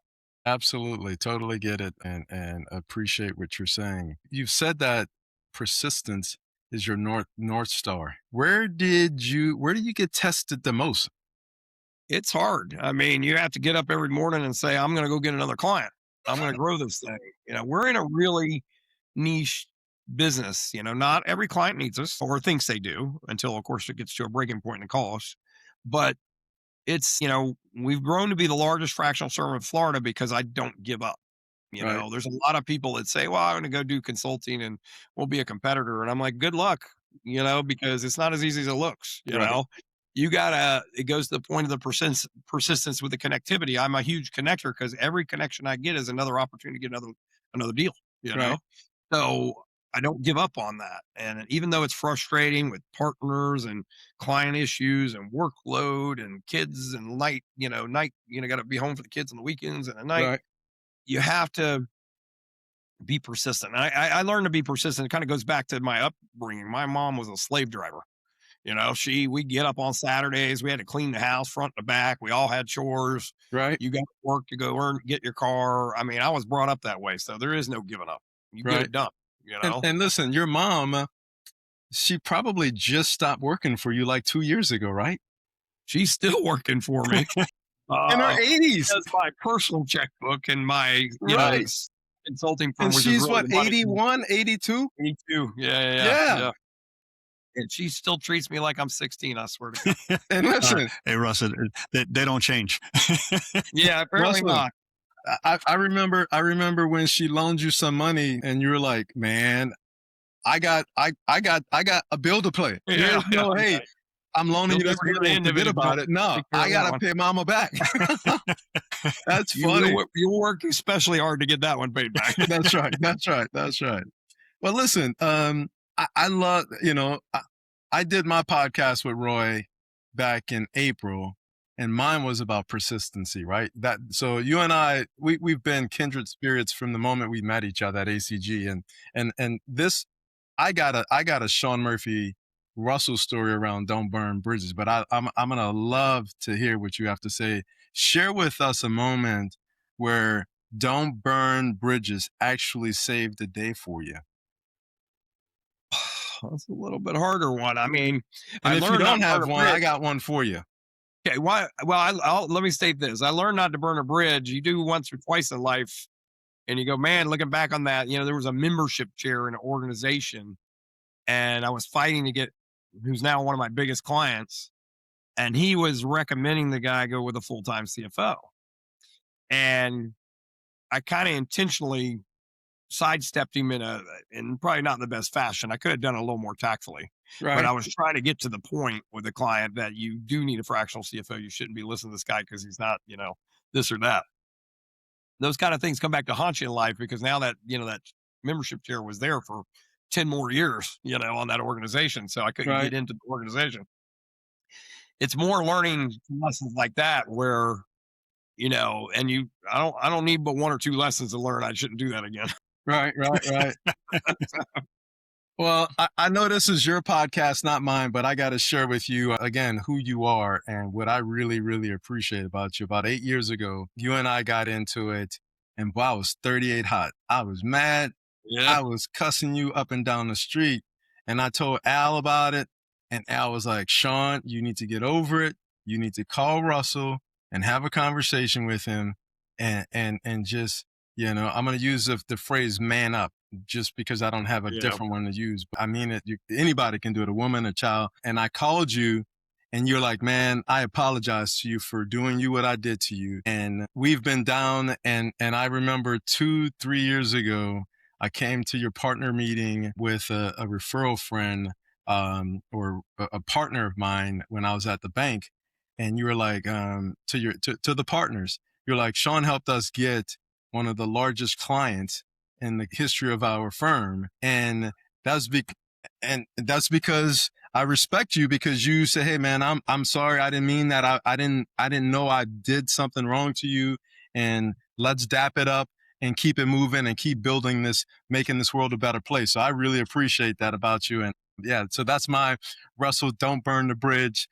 Absolutely. Totally get it and appreciate what you're saying. You've said that persistence is your North Star. Where do you get tested the most? It's hard. I mean, you have to get up every morning and say, I'm going to go get another client. I'm going to grow this thing. We're in a really niche business. Not every client needs us or thinks they do, until, of course, it gets to a breaking point and calls. But it's, we've grown to be the largest fractional firm in Florida because I don't give up. Right. There's a lot of people that say, well, I'm going to go do consulting and we'll be a competitor. And I'm like, good luck, because it's not as easy as it looks, Right. it goes to the point of the persistence with the connectivity. I'm a huge connector because every connection I get is another opportunity to get another deal, Right. So I don't give up on that. And even though it's frustrating with partners and client issues and workload and kids and got to be home for the kids on the weekends and at night, Right. you have to be persistent. And I learned to be persistent. It kind of goes back to my upbringing. My mom was a slave driver. We'd get up on Saturdays. We had to clean the house front to back. We all had chores. Right. You got to work to go get your car. I mean, I was brought up that way. So there is no giving up. You get Right. it done, And listen, your mom, she probably just stopped working for you like 2 years ago, right? She's still working for me. In her 80s. That's my personal checkbook and my Right. consulting firm. And which she's is really what, the money. 81, 82? 82. Yeah. And she still treats me like I'm 16, I swear to God. And listen, Hey, Russ, they don't change. Yeah, apparently Russell, not. I remember when she loaned you some money and you were like, man, I got a bill to pay. There's no, hey, I'm loaning you this money and forget about it. No, I gotta pay mama back. That's funny. You work especially hard to get that one paid back. That's right. That's right. That's right. Well, listen, I love, I did my podcast with Roy back in April, and mine was about persistency, right? So you and I, we've been kindred spirits from the moment we met each other at ACG, and this, I got a Sean Murphy Russell story around don't burn bridges, but I'm gonna love to hear what you have to say. Share with us a moment where don't burn bridges actually saved the day for you. That's a little bit harder one. I mean, And I if you learned not don't to burn have a one, I bridge. got one for you. Okay, why? Well, let me state this. I learned not to burn a bridge. You do once or twice in life, and you go, man. Looking back on that, there was a membership chair in an organization, and I was fighting to get who's now one of my biggest clients, and he was recommending the guy go with a full time CFO, and I kind of intentionally sidestepped him in probably not the best fashion. I could have done it a little more tactfully, but Right. I was trying to get to the point with the client that you do need a fractional CFO. You shouldn't be listening to this guy because he's not, this or that. Those kind of things come back to haunt you in life because now that, that membership chair was there for 10 more years, on that organization. So I couldn't Right. get into the organization. It's more learning lessons like that where, I don't need but one or two lessons to learn. I shouldn't do that again. Right. Well, I know this is your podcast, not mine, but I got to share with you again who you are and what I really, really appreciate about you. About 8 years ago, you and I got into it, and wow, I was 38 hot. I was mad. Yeah. I was cussing you up and down the street, and I told Al about it, and Al was like, "Sean, you need to get over it. You need to call Russell and have a conversation with him, and just, I'm going to use the phrase man up." Just because I don't have a Yeah. different one to use. But I mean it. Anybody can do it, a woman, a child. And I called you and you're like, man, I apologize to you for doing what I did to you. And we've been down. And I remember 2-3 years ago, I came to your partner meeting with a referral friend, or a partner of mine when I was at the bank. And you were like, to the partners, you're like, Sean helped us get one of the largest clients in the history of our firm. And that's that's because I respect you, because you say, hey man, I'm sorry. I didn't mean that. I didn't know I did something wrong to you, and let's dap it up and keep it moving and keep building this, making this world a better place. So I really appreciate that about you. And yeah, so that's my Russell, don't burn the bridge,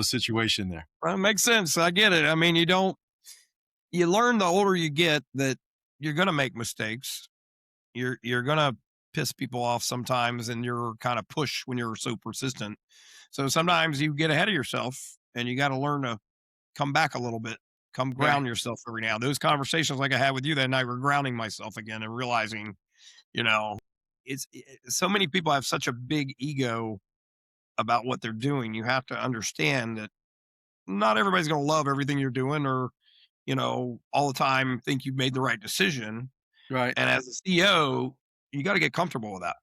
situation there. Well, it makes sense. I get it. I mean, you learn the older you get that you're going to make mistakes. You're going to piss people off sometimes, and you're kind of push when you're so persistent. So sometimes you get ahead of yourself and you got to learn to come back a little bit, come Right. ground yourself every now. Those conversations like I had with you that night were grounding myself again and realizing, you know, so many people have such a big ego about what they're doing. You have to understand that not everybody's going to love everything you're doing or, all the time think you've made the right decision. Right. And as a CEO, you got to get comfortable with that.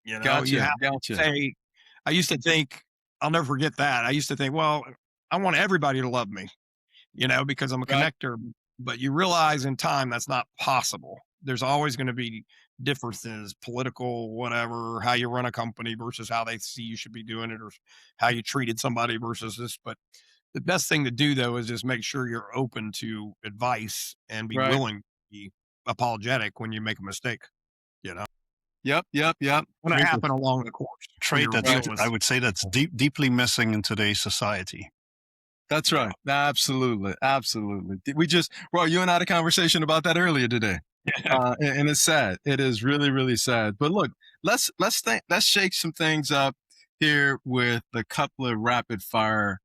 You have to Gotcha. say, I used to think, I'll never forget that. I used to think, well, I want everybody to love me, because I'm a Right. connector. But you realize in time that's not possible. There's always going to be differences, political, whatever, how you run a company versus how they see you should be doing it, or how you treated somebody versus this. But the best thing to do though is just make sure you're open to advice and be Right. willing to be apologetic when you make a mistake. Yep. Going to happen along the course. when Trait you're that's, dealing with I would say, that's deeply missing in today's society. That's right. Absolutely. Well, you and I had a conversation about that earlier today. And it's sad. It is really, really sad. But look, let's shake some things up here with a couple of rapid fire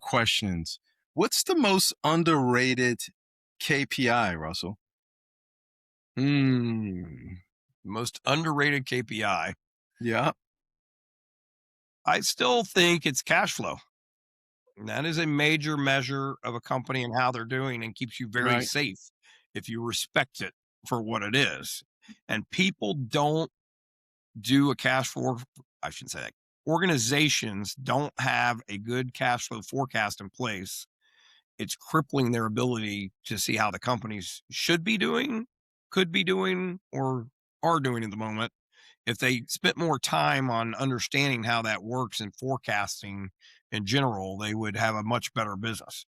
questions. What's the most underrated KPI, Russell? Most underrated KPI. Yeah. I still think it's cash flow. And that is a major measure of a company and how they're doing, and keeps you very Right. safe if you respect it for what it is. And people don't do a cash flow. I shouldn't say that. Organizations don't have a good cash flow forecast in place. It's crippling their ability to see how the companies should be doing, could be doing, or are doing at the moment. If they spent more time on understanding how that works and forecasting in general, they would have a much better business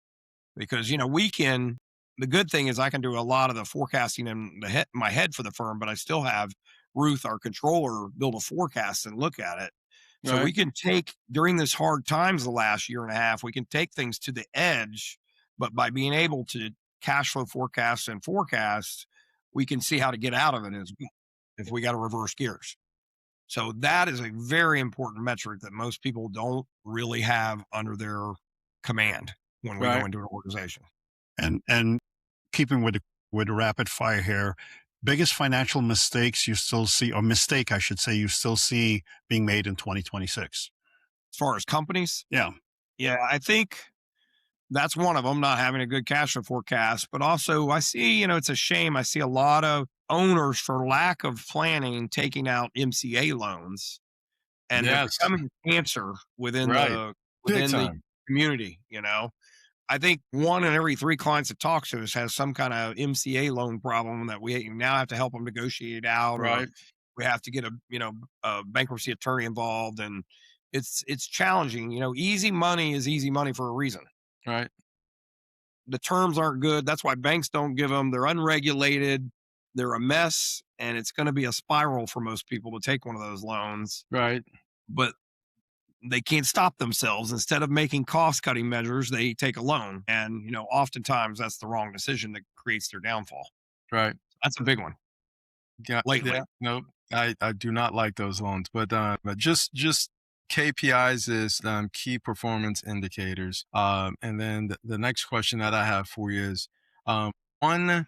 because, the good thing is I can do a lot of the forecasting in my head for the firm, but I still have Ruth, our controller, build a forecast and look at it. So Right. we can take during this hard times the last year and a half, we can take things to the edge, but by being able to cash flow forecast, we can see how to get out of it as well if we got to reverse gears. So that is a very important metric that most people don't really have under their command when we go Right. into an organization. And keeping with the rapid fire here, biggest financial mistakes you still see, or mistake, I should say, you still see being made in 2026? As far as companies, Yeah. yeah, I think that's one of them, not having a good cash flow forecast. But also, I see, it's a shame. I see a lot of owners, for lack of planning, taking out MCA loans, and they're Yes. becoming cancer within Right. the Big within the time. community. I think 1 in every 3 clients that talk to us has some kind of MCA loan problem that we now have to help them negotiate out, or Right. we have to get a bankruptcy attorney involved, and it's challenging. Easy money is easy money for a reason. Right. The terms aren't good. That's why banks don't give them. They're unregulated. They're a mess, and it's going to be a spiral for most people to take one of those loans. Right. But they can't stop themselves. Instead of making cost cutting measures, they take a loan. And, oftentimes that's the wrong decision that creates their downfall. Right. That's a big one Yeah. lately. Yeah. Nope. I do not like those loans, but just KPIs is key performance indicators. And then the next question that I have for you is one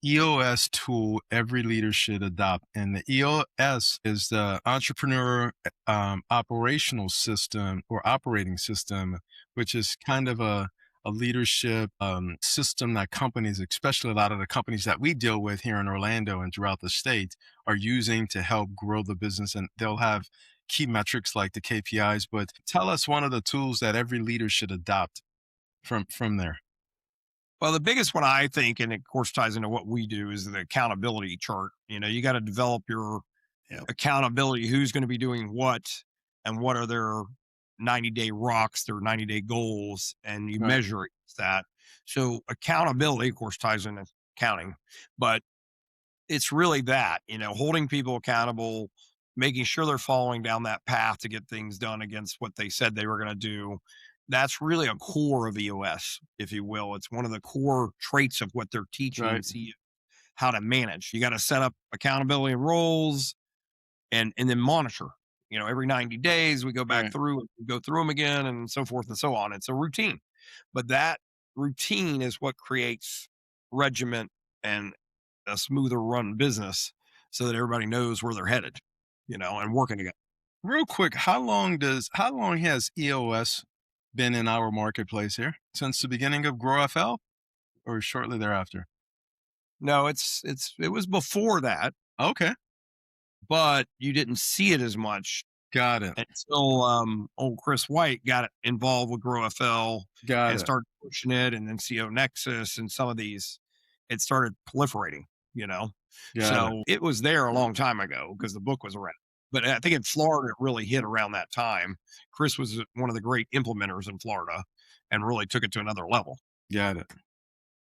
EOS tool every leader should adopt. And the EOS is the entrepreneur operational system or operating system, which is kind of a leadership system that companies, especially a lot of the companies that we deal with here in Orlando and throughout the state, are using to help grow the business. And they'll have key metrics like the KPIs. But tell us one of the tools that every leader should adopt from there. Well, the biggest one I think, and of course ties into what we do, is the accountability chart. You got to develop your accountability, who's going to be doing what, and what are their 90-day rocks, their 90-day goals, and you Right. measure against that. So accountability, of course, ties into accounting, but it's really that, holding people accountable, making sure they're following down that path to get things done against what they said they were going to do. That's really a core of EOS, if you will. It's one of the core traits of what they're teaching Right. CEOs how to manage. You got to set up accountability roles and then monitor. Every 90 days we go back Right. through and go through them again, and so forth and so on. It's a routine, but that routine is what creates regiment and a smoother run business, so that everybody knows where they're headed, and working together. Real quick, how long has EOS been in our marketplace here? Since the beginning of GrowFL or shortly thereafter? No, it was before that, Okay. but you didn't see it as much Got it. until old Chris White got involved with GrowFL Got and it. started pushing it, and then CO Nexus and some of these, it started proliferating, Got it. So it was there a long time ago because the book was around. But I think in Florida, it really hit around that time. Chris was one of the great implementers in Florida and really took it to another level. Got it.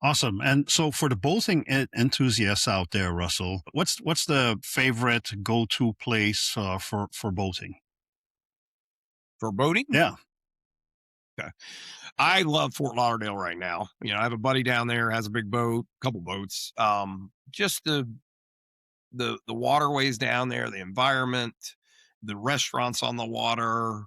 Awesome. And so for the boating enthusiasts out there, Russell, what's the favorite go-to place for boating? For boating, Yeah. I love Fort Lauderdale right now. I have a buddy down there, has a big boat, couple boats. Just the waterways down there, the environment, the restaurants on the water,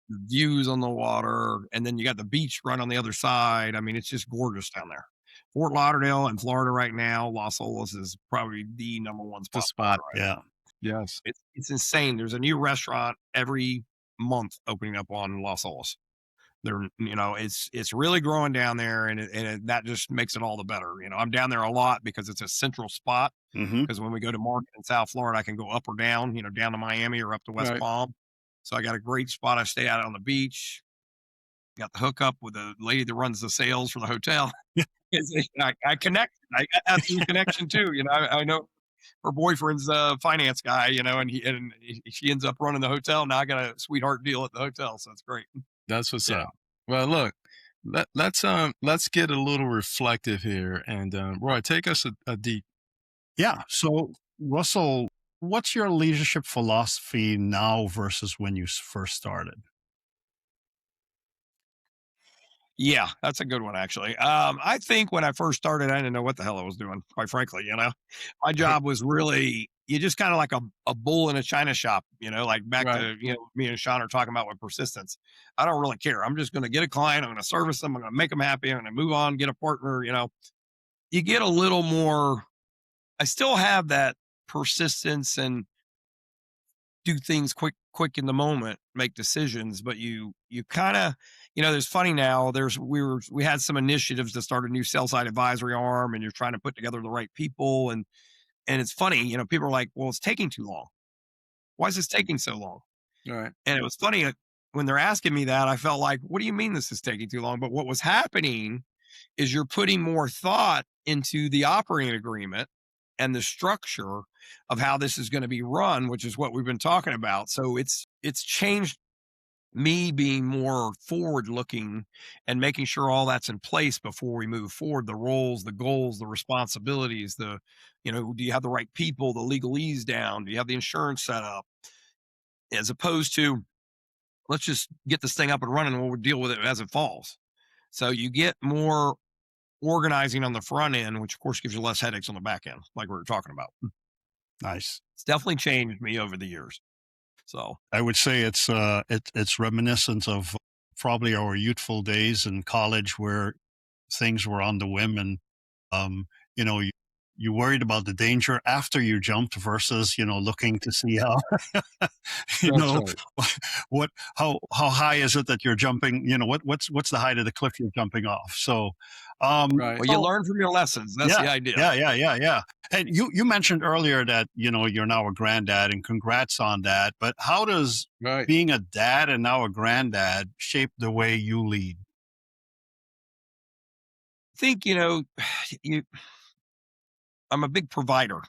the views on the water, and then you got the beach right on the other side. I mean, it's just gorgeous down there. Fort Lauderdale in Florida right now, Los Olas is probably the number one The spot. spot. Right Yeah. now. Yes. It's insane. There's a new restaurant every month opening up on Los Olas. It's really growing down there, and that just makes it all the better. I'm down there a lot because it's a central spot. Mm-hmm. Because when we go to market in South Florida, I can go up or down, down to Miami or up to West Right. Palm. So I got a great spot. I stay out on the beach. Got the hookup with the lady that runs the sales for the hotel. I connect. I got that through connection too. I know her boyfriend's a finance guy, and she ends up running the hotel. Now I got a sweetheart deal at the hotel, so it's great. That's what's Yeah. up. Well, look, let's get a little reflective here, and Roy, take us a deep. Yeah. So, Russell, what's your leadership philosophy now versus when you first started? Yeah, that's a good one, actually. I think when I first started, I didn't know what the hell I was doing, quite frankly. My job was really, you just kind of like a bull in a china shop, like back Right. to, me and Sean are talking about with persistence. I don't really care. I'm just going to get a client. I'm going to service them. I'm going to make them happy. I'm going to move on, get a partner. You get a little more, I still have that persistence and do things quick in the moment, make decisions, but you kind of, there's funny now, we had some initiatives to start a new sell side advisory arm, and you're trying to put together the right people, and it's funny, people are like, well, it's taking too long. Why is this taking so long? Right. And it was funny, when they're asking me that, I felt like, what do you mean this is taking too long? But what was happening is you're putting more thought into the operating agreement and the structure of how this is going to be run, which is what we've been talking about. So it's changed me being more forward looking and making sure all that's in place before we move forward. The roles, the goals, the responsibilities, do you have the right people, the legalese down? Do you have the insurance set up? As opposed to, let's just get this thing up and running and we'll deal with it as it falls. So you get more organizing on the front end, which of course gives you less headaches on the back end, like we were talking about. Nice. It's definitely changed me over the years. So I would say it's reminiscent of probably our youthful days in college where things were on the whim, and um, you know, you, you worried about the danger after you jumped versus looking to see how you That's know right. what how high is it that you're jumping. What's the height of the cliff you're jumping off. So Right. well, you learn from your lessons. That's yeah, the idea. yeah. And you mentioned earlier that you're now a granddad, and congrats on that. But how does Right. being a dad and now a granddad shape the way you lead? I think, you, I'm a big provider.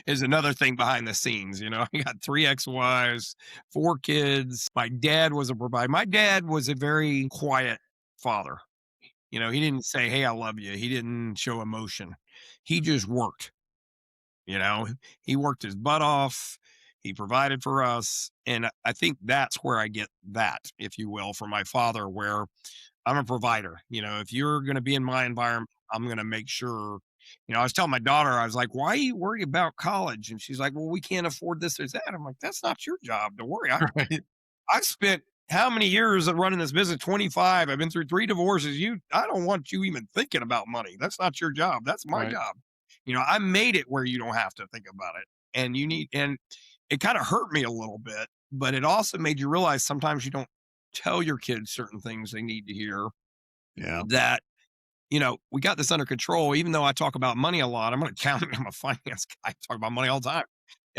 Is another thing behind the scenes. I got three ex-wives, four kids. My dad was a provider. My dad was a very quiet father. He didn't say, "Hey, I love you." He didn't show emotion. He just worked. You know, he worked his butt off. He provided for us. And I think that's where I get that, if you will, from my father, where I'm a provider. If you're going to be in my environment, I'm going to make sure. I was telling my daughter, I was like, why are you worried about college? And she's like, well, we can't afford this or that. I'm like, that's not your job to worry. Right. I spent how many years of running this business? 25. I've been through three divorces. I don't want you even thinking about money. That's not your job. That's my Right. job. I made it where you don't have to think about it. And it kind of hurt me a little bit, but it also made you realize sometimes you don't tell your kids certain things they need to hear, Yeah, that, we got this under control. Even though I talk about money a lot, I'm an accountant, I'm a finance guy, I talk about money all the time,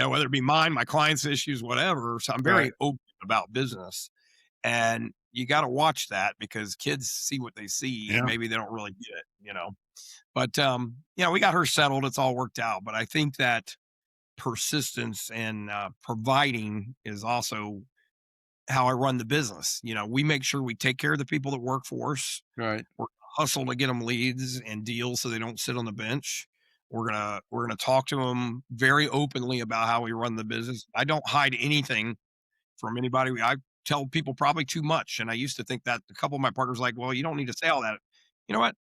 whether it be mine, my clients' issues, whatever. So I'm Right. very open about business. And you got to watch that because kids see what they see and yeah, maybe they don't really get it. But we got her settled. It's all worked out. But I think that persistence and providing is also how I run the business. We make sure we take care of the people that work for us. Right. We're gonna hustle to get them leads and deals so they don't sit on the bench. We're gonna talk to them very openly about how we run the business. I don't hide anything from anybody. I tell people probably too much, and I used to think that a couple of my partners were like, well, you don't need to say all that. You know what?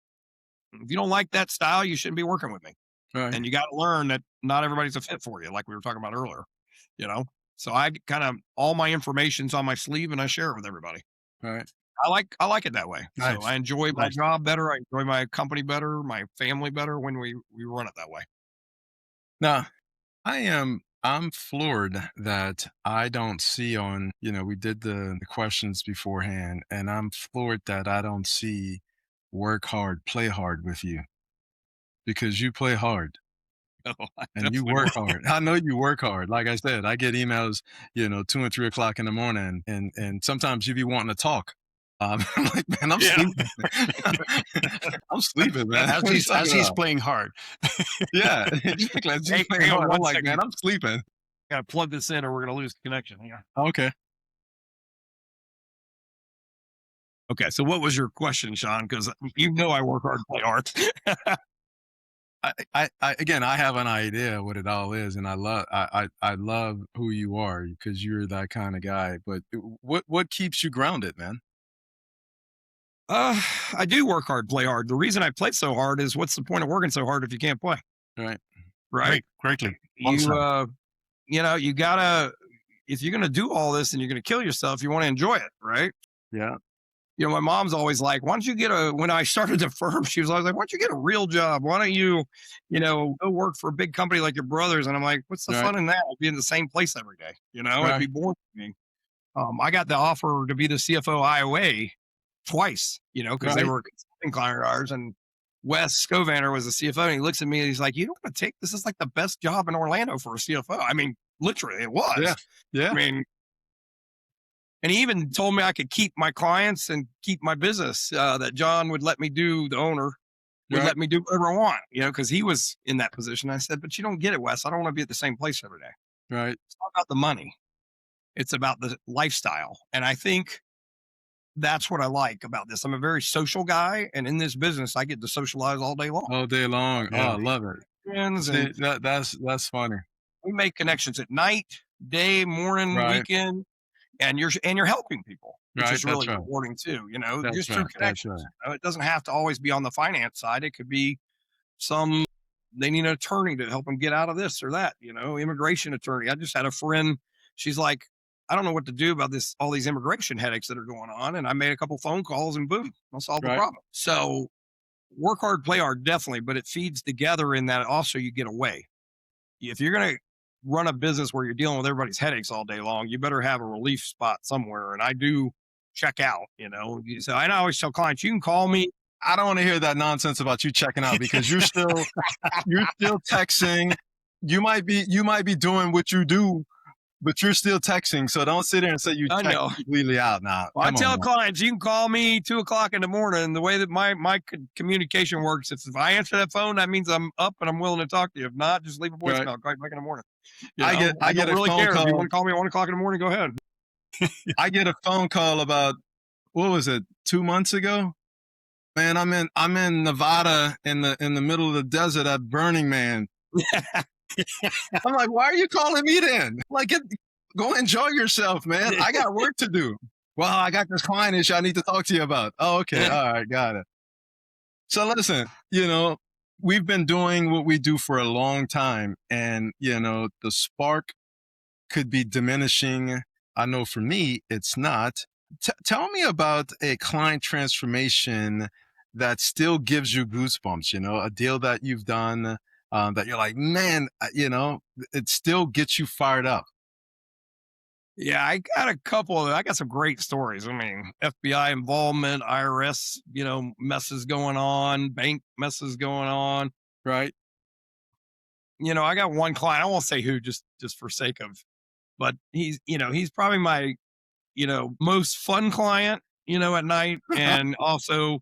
If you don't like that style, you shouldn't be working with me. Right. And you got to learn that not everybody's a fit for you, like we were talking about earlier. You know, so I kind of, all my information's on my sleeve, and I share it with everybody. Right. I like it that way. So I nice, enjoy my nice. job better. I enjoy my company better, my family better when we run it that way. Now, I'm floored that I don't see on, we did the questions beforehand, and I'm floored that I don't see work hard, play hard with you, because you play hard So I and you definitely work will. hard. I know you work hard. Like I said, I get emails, 2 and 3 o'clock in the morning, and sometimes you be wanting to talk. I'm like, man, I'm Yeah. sleeping. I'm sleeping, man. As What are you he's as talking he's about? playing hard. Yeah, exactly. As you Hey, playing hang on hard, I'm one like, man, second. I'm sleeping. Got to plug this in, or we're gonna lose the connection. Hang on. Okay. Okay. So what was your question, Sean? Because I work hard, play hard. Again, I have an idea what it all is, and I love who you are because you're that kind of guy. But what keeps you grounded, man? I do work hard, play hard. The reason I play so hard is what's the point of working so hard if you can't play? Right. Right. Greatly. Well You, said. you gotta, if you're going to do all this and you're going to kill yourself, you want to enjoy it. Right. Yeah. My mom's always like, why don't you when I started the firm, she was always like, why don't you get a real job? Why don't you, go work for a big company like your brothers? And I'm like, what's the fun in that? I'll be in the same place every day. It'd be boring for me. I got the offer to be the CFO IOA twice, because they were a consulting client of ours. And Wes Scovaner was the CFO. And he looks at me and he's like, you don't want to take this? Is like the best job in Orlando for a CFO. I mean, literally, it was. Yeah. Yeah. I mean, and he even told me I could keep my clients and keep my business, that John would let me do, the owner would let me do whatever I want, because he was in that position. I said, but you don't get it, Wes. I don't want to be at the same place every day. Right. It's not about the money. It's about the lifestyle. And I think that's what I like about this. I'm a very social guy. And in this business, I get to socialize all day long. All day long. Yeah. Oh, I love it. Friends, See, and that's funny. we make connections at night, day, morning, weekend. And you're helping people, which is really rewarding too, just through connections. It doesn't have to always be on the finance side. It could be they need an attorney to help them get out of this or that, immigration attorney. I just had a friend. She's like, I don't know what to do about all these immigration headaches that are going on. And I made a couple phone calls and boom, I'll solve the problem. So work hard, play hard, definitely, but it feeds together in that also you get away. If you're going to run a business where you're dealing with everybody's headaches all day long, you better have a relief spot somewhere. And I do check out, So I always tell clients, you can call me. I don't want to hear that nonsense about you checking out because you're still texting. You might be doing what you do, but you're still texting. So don't sit there and say you check completely out now. Well, I tell clients, you can call me 2:00 in the morning. The way that my communication works, if I answer that phone, that means I'm up and I'm willing to talk to you. If not, just leave a voicemail. Call me back in the morning. I get a really phone care. call. If you want to call me at 1:00 in the morning, go ahead. I get a phone call about, what was it, 2 months ago? Man, I'm in Nevada in the middle of the desert at Burning Man. I'm like, why are you calling me then? Like, go enjoy yourself, man. I got work to do. Well, I got this client issue I need to talk to you about. Oh, okay. All right. Got it. So listen, we've been doing what we do for a long time, and, the spark could be diminishing. I know for me, it's not. Tell me about a client transformation that still gives you goosebumps, a deal that you've done that you're like, man, it still gets you fired up. Yeah, I got some great stories. I mean, FBI involvement, IRS, messes going on, bank messes going on. Right. I got one client, I won't say who, just for sake of, but he's probably my, most fun client, at night, and also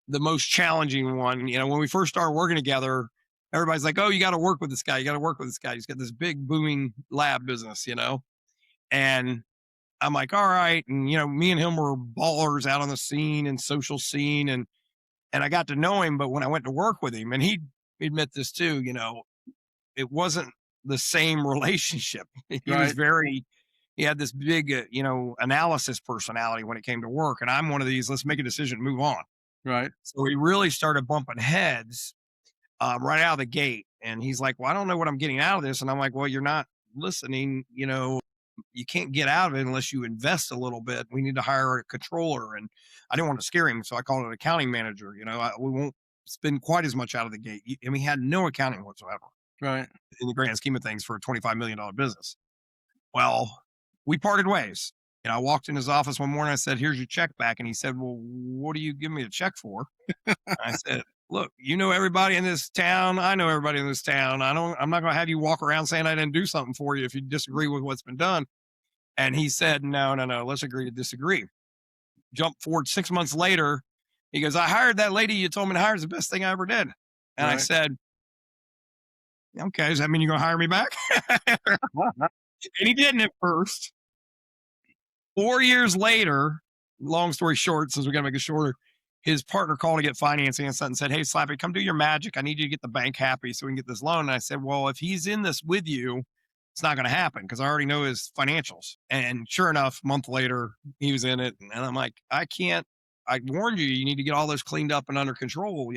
the most challenging one. When we first started working together, everybody's like, oh, you got to work with this guy. You got to work with this guy. He's got this big booming lab business, and I'm like, all right. And, me and him were ballers out on the scene and social scene. And I got to know him, but when I went to work with him, and he'd admit this too, it wasn't the same relationship. He was he had this big, analysis personality when it came to work. And I'm one of these, let's make a decision, move on. Right. So we really started bumping heads right out of the gate. And he's like, well, I don't know what I'm getting out of this. And I'm like, well, you're not listening. You can't get out of it unless you invest a little bit. We need to hire a controller. And I didn't want to scare him. So I called it an accounting manager. We won't spend quite as much out of the gate. And we had no accounting whatsoever. Right. In the grand scheme of things for a $25 million business. Well, we parted ways. I walked in his office one morning. I said, here's your check back. And he said, well, what do you give me a check for? I said, look, everybody in this town. I know everybody in this town. I'm not going to have you walk around saying I didn't do something for you if you disagree with what's been done. And he said, no, let's agree to disagree. Jump forward 6 months later. He goes, I hired that lady you told me to hire. Is the best thing I ever did. And I said, okay, does that mean you're going to hire me back? And he didn't at first. 4 years later, long story short, since we're going to make it shorter, his partner called to get financing and something, said, "Hey, Slappy, come do your magic. I need you to get the bank happy so we can get this loan." And I said, "Well, if he's in this with you, it's not going to happen because I already know his financials." And sure enough, a month later, he was in it. And I'm like, I can't, I warned you, you need to get all this cleaned up and under control,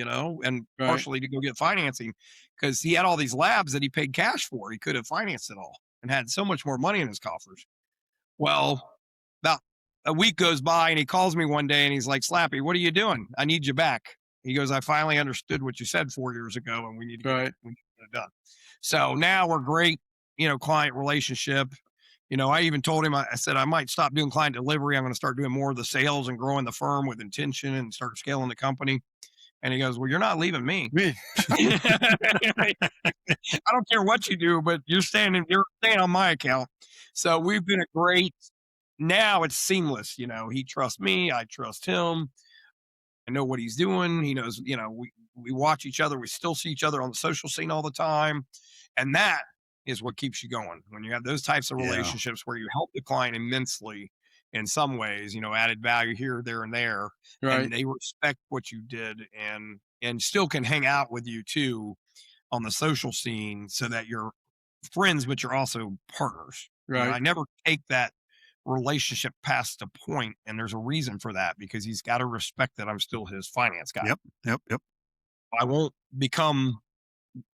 and Right. partially to go get financing because he had all these labs that he paid cash for. He could have financed it all and had so much more money in his coffers. Well, about a week goes by and he calls me one day and he's like, "Slappy, what are you doing? I need you back." He goes, "I finally understood what you said 4 years ago and we need to get it done." So now we're great, client relationship. I even told him, I said, I might stop doing client delivery. I'm going to start doing more of the sales and growing the firm with intention and start scaling the company. And he goes, "Well, you're not leaving me." I don't care what you do, but you're staying on my account. So we've been a great, now it's seamless. He trusts me. I trust him. I know what he's doing. He knows, we watch each other. We still see each other on the social scene all the time. And that is what keeps you going. When you have those types of relationships where you help the client immensely in some ways, added value here, there, and there. Right. And they respect what you did and still can hang out with you too on the social scene so that you're friends, but you're also partners. Right. I never take that relationship past a point, and there's a reason for that because he's got to respect that I'm still his finance guy. Yep. I won't become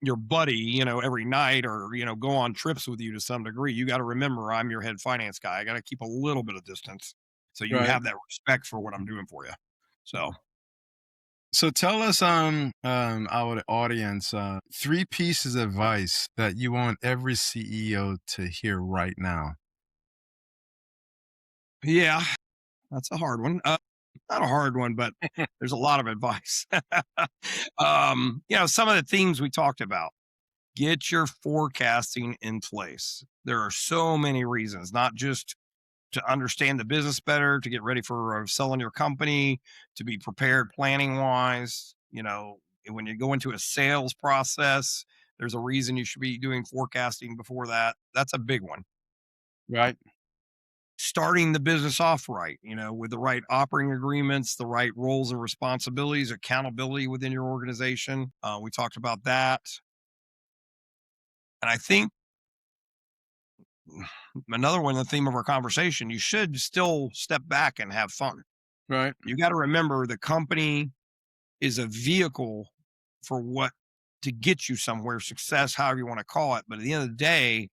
your buddy, every night or, go on trips with you to some degree. You got to remember I'm your head finance guy. I got to keep a little bit of distance so you have that respect for what I'm doing for you. So tell us, our audience, 3 pieces of advice that you want every CEO to hear right now. Yeah, that's a hard one. Not a hard one, but there's a lot of advice. Some of the themes we talked about. Get your forecasting in place. There are so many reasons, not just to understand the business better, to get ready for selling your company, to be prepared planning wise. When you go into a sales process, there's a reason you should be doing forecasting before that. That's a big one. Right. Starting the business off right, with the right operating agreements, the right roles and responsibilities, accountability within your organization. We talked about that. And I think another one, the theme of our conversation, you should still step back and have fun. Right. You got to remember the company is a vehicle for to get you somewhere, success, however you want to call it. But at the end of the day,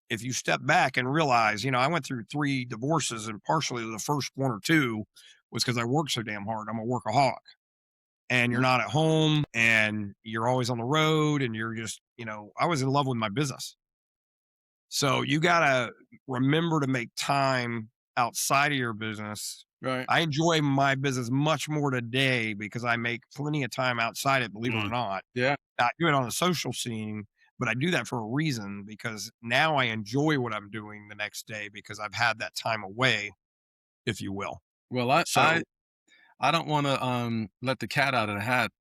if you step back and realize, I went through 3 divorces and partially the first 1 or 2 was because I worked so damn hard. I'm a workaholic and you're not at home and you're always on the road and you're just, I was in love with my business. So you got to remember to make time outside of your business. Right. I enjoy my business much more today because I make plenty of time outside it, believe it or not. Yeah. I do it on the social scene, but I do that for a reason because now I enjoy what I'm doing the next day because I've had that time away, if you will. Well, I don't want to let the cat out of the hat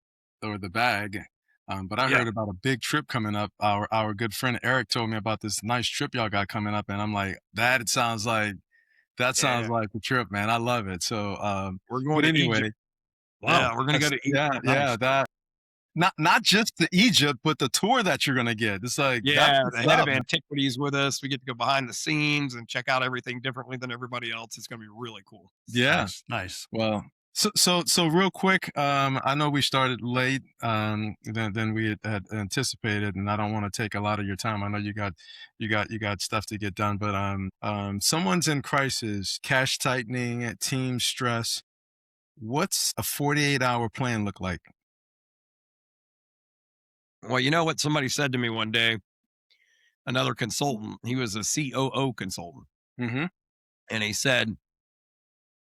or the bag, but I heard about a big trip coming up. Our good friend Eric told me about this nice trip y'all got coming up, and I'm like, that sounds like the trip, man. I love it. So we're going to Egypt. Wow. Yeah, we're going to go to Egypt. Yeah, that. Not just to Egypt, but the tour that you're going to get. It's like, the head of antiquities with us. We get to go behind the scenes and check out everything differently than everybody else. It's going to be really cool. Yeah. Nice. Well, so real quick, I know we started late than we had anticipated, and I don't want to take a lot of your time. I know you got stuff to get done, but someone's in crisis, cash tightening, team stress. What's a 48-hour plan look like? Well, you know what somebody said to me one day, another consultant, he was a COO consultant. Mm-hmm. And he said,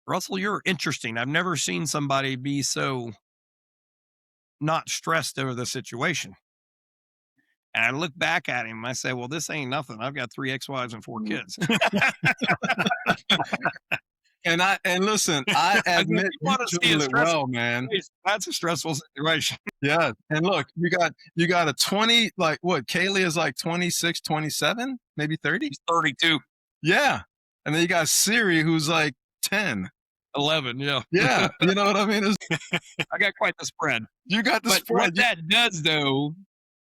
"Russell, you're interesting. I've never seen somebody be so not stressed over the situation." And I look back at him and I say, "Well, this ain't nothing. I've got 3 ex-wives and 4 kids." And listen, I admit you want to see it well, man. That's a stressful situation. Yeah. And look, you got a 20, like what? Kaylee is like 26, 27, maybe 30? He's 32. Yeah. And then you got Siri, who's like 10. 11. Yeah. Yeah, you know what I mean? I got quite the spread. You got the But what spread. that does, though,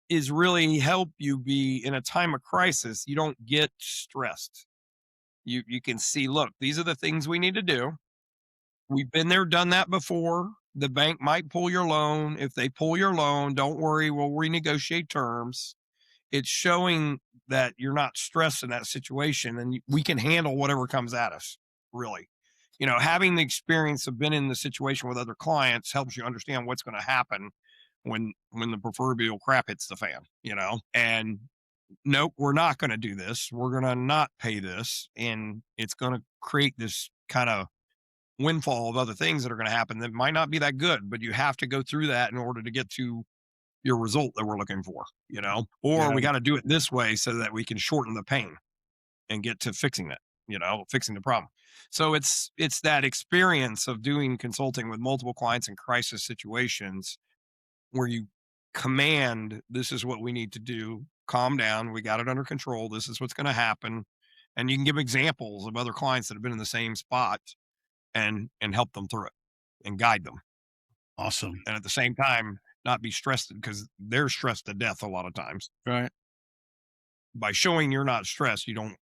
is really help you be in a time of crisis. You don't get stressed. You can see, look, these are the things we need to do. We've been there, done that before. The bank might pull your loan. If they pull your loan, don't worry, we'll renegotiate terms. It's showing that you're not stressed in that situation and we can handle whatever comes at us, really. Having the experience of been in the situation with other clients helps you understand what's going to happen when the proverbial crap hits the fan, and nope, we're not going to do this. We're going to not pay this. And it's going to create this kind of windfall of other things that are going to happen that might not be that good, but you have to go through that in order to get to your result that we're looking for, or Yeah, we got to do it this way so that we can shorten the pain and get to fixing it, fixing the problem. So it's that experience of doing consulting with multiple clients in crisis situations where you command, this is what we need to do. Calm down. We got it under control. This is what's going to happen. And you can give examples of other clients that have been in the same spot and help them through it and guide them. Awesome. And at the same time, not be stressed because they're stressed to death a lot of times. right. By showing you're not stressed, you don't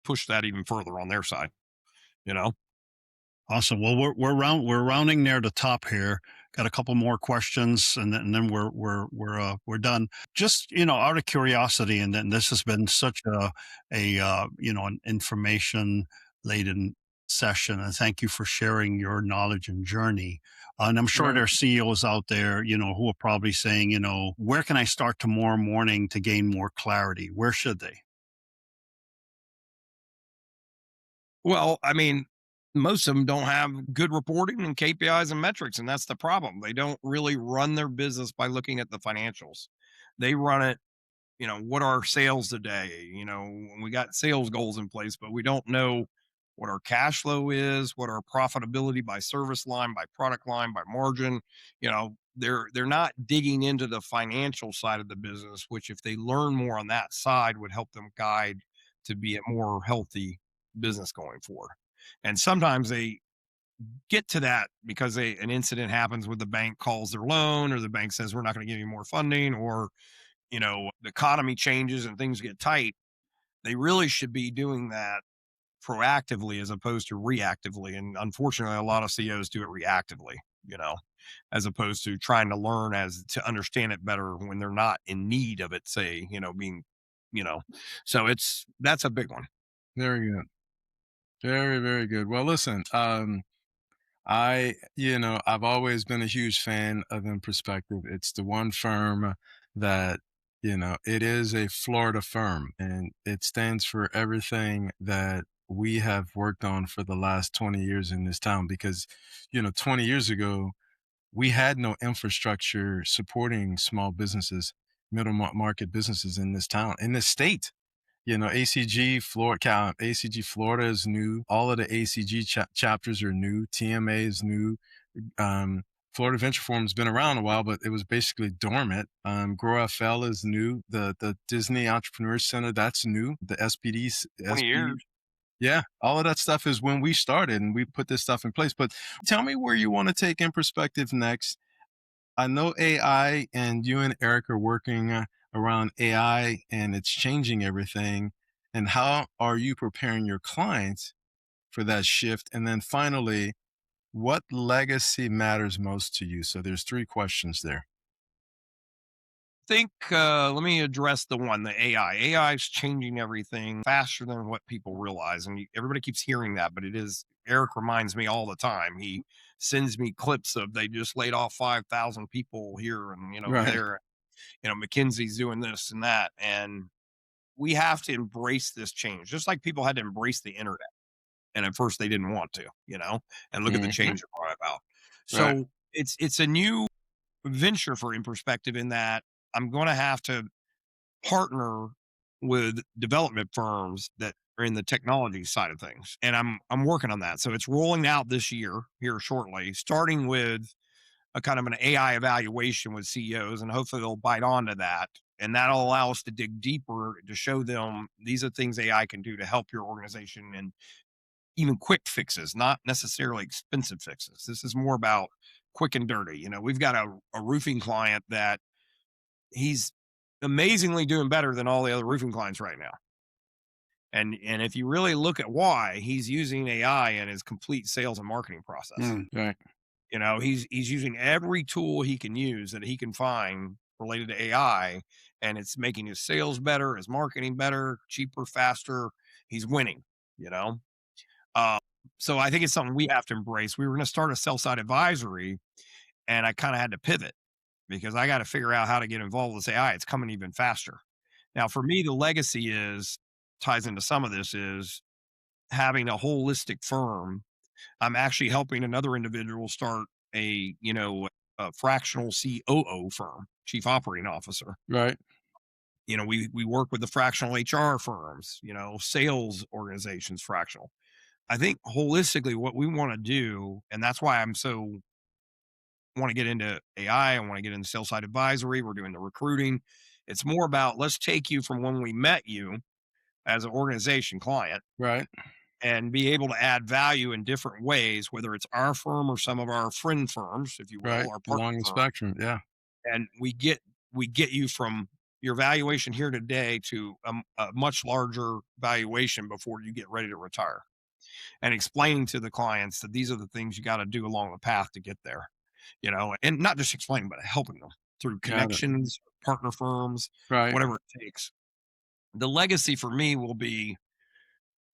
push that even further on their side, you know? Awesome. Well, we're rounding near the top here. Got a couple more questions, and then we're done. Just out of curiosity, and then this has been such an information laden session, and thank you for sharing your knowledge and journey. And I'm sure Right. there are CEOs out there, who are probably saying, where can I start tomorrow morning to gain more clarity? Where should they? Well, I mean, most of them don't have good reporting and KPIs and metrics, and that's the problem. They don't really run their business by looking at the financials. They run it, what are sales today? We got sales goals in place, but we don't know what our cash flow is, what our profitability by service line, by product line, by margin. They're not digging into the financial side of the business, which if they learn more on that side would help them guide to be a more healthy business going forward. And sometimes they get to that because an incident happens with the bank calls their loan, or the bank says we're not going to give you more funding, or the economy changes and things get tight. They really should be doing that proactively as opposed to reactively. And unfortunately, a lot of CEOs do it reactively, as opposed to trying to learn as to understand it better when they're not in need of it, say, being, so that's a big one. Very good. Very, very good. Well, listen, I've always been a huge fan of Nperspective. It's the one firm that, it is a Florida firm, and it stands for everything that we have worked on for the last 20 years in this town. Because, 20 years ago, we had no infrastructure supporting small businesses, market businesses in this town, in this state. ACG Florida is new. All of the ACG chapters are new. TMA is new. Florida Venture Forum's been around a while, but it was basically dormant. Grow FL is new. The Disney Entrepreneur Center, that's new. The 20 years. yeah, all of that stuff is when we started and we put this stuff in place. But tell me where you want to take Nperspective next. I know AI, and you and Eric are working around AI, and it's changing everything. And how are you preparing your clients for that shift? And then finally, what legacy matters most to you? So there's 3 questions there. Let me address the AI. AI is changing everything faster than what people realize. And everybody keeps hearing that, but Eric reminds me all the time. He sends me clips of they just laid off 5,000 people here and, Right. there, McKinsey's doing this and that. And we have to embrace this change, just like people had to embrace the internet. And at first they didn't want to, and look at the change it brought about. Right. So it's a new venture for In Perspective in that I'm going to have to partner with development firms that are in the technology side of things, and I'm working on that. So it's rolling out this year here shortly, starting with a kind of an AI evaluation with CEOs, and hopefully they'll bite onto that, and that'll allow us to dig deeper to show them these are things AI can do to help your organization and even quick fixes, not necessarily expensive fixes. This is more about quick and dirty. We've got a roofing client that he's amazingly doing better than all the other roofing clients right now. And if you really look at why, he's using AI in his complete sales and marketing process. Right. He's using every tool he can use that he can find related to AI, and it's making his sales better, his marketing better, cheaper, faster. He's winning, you know. Uh, so I think it's something we have to embrace. We were going to start a sell side advisory, and I kind of had to pivot because I got to figure out how to get involved with AI. It's coming even faster. Now, for me, the legacy ties into some of this is having a holistic firm. I'm actually helping another individual start a fractional COO firm, chief operating officer. Right. We work with the fractional HR firms, sales organizations, fractional. I think holistically what we want to do, and that's why I'm so want to get into AI. I want to get into sales side advisory. We're doing the recruiting. It's more about let's take you from when we met you as an organization client Right. and be able to add value in different ways, whether it's our firm or some of our friend firms, if you will, Right. our partner Along the firm. spectrum. Yeah. And we get you from your valuation here today to a much larger valuation before you get ready to retire, and explaining to the clients that these are the things you got to do along the path to get there, and not just explaining, but helping them through Got it. connections, partner firms, Right. whatever it takes. The legacy for me will be,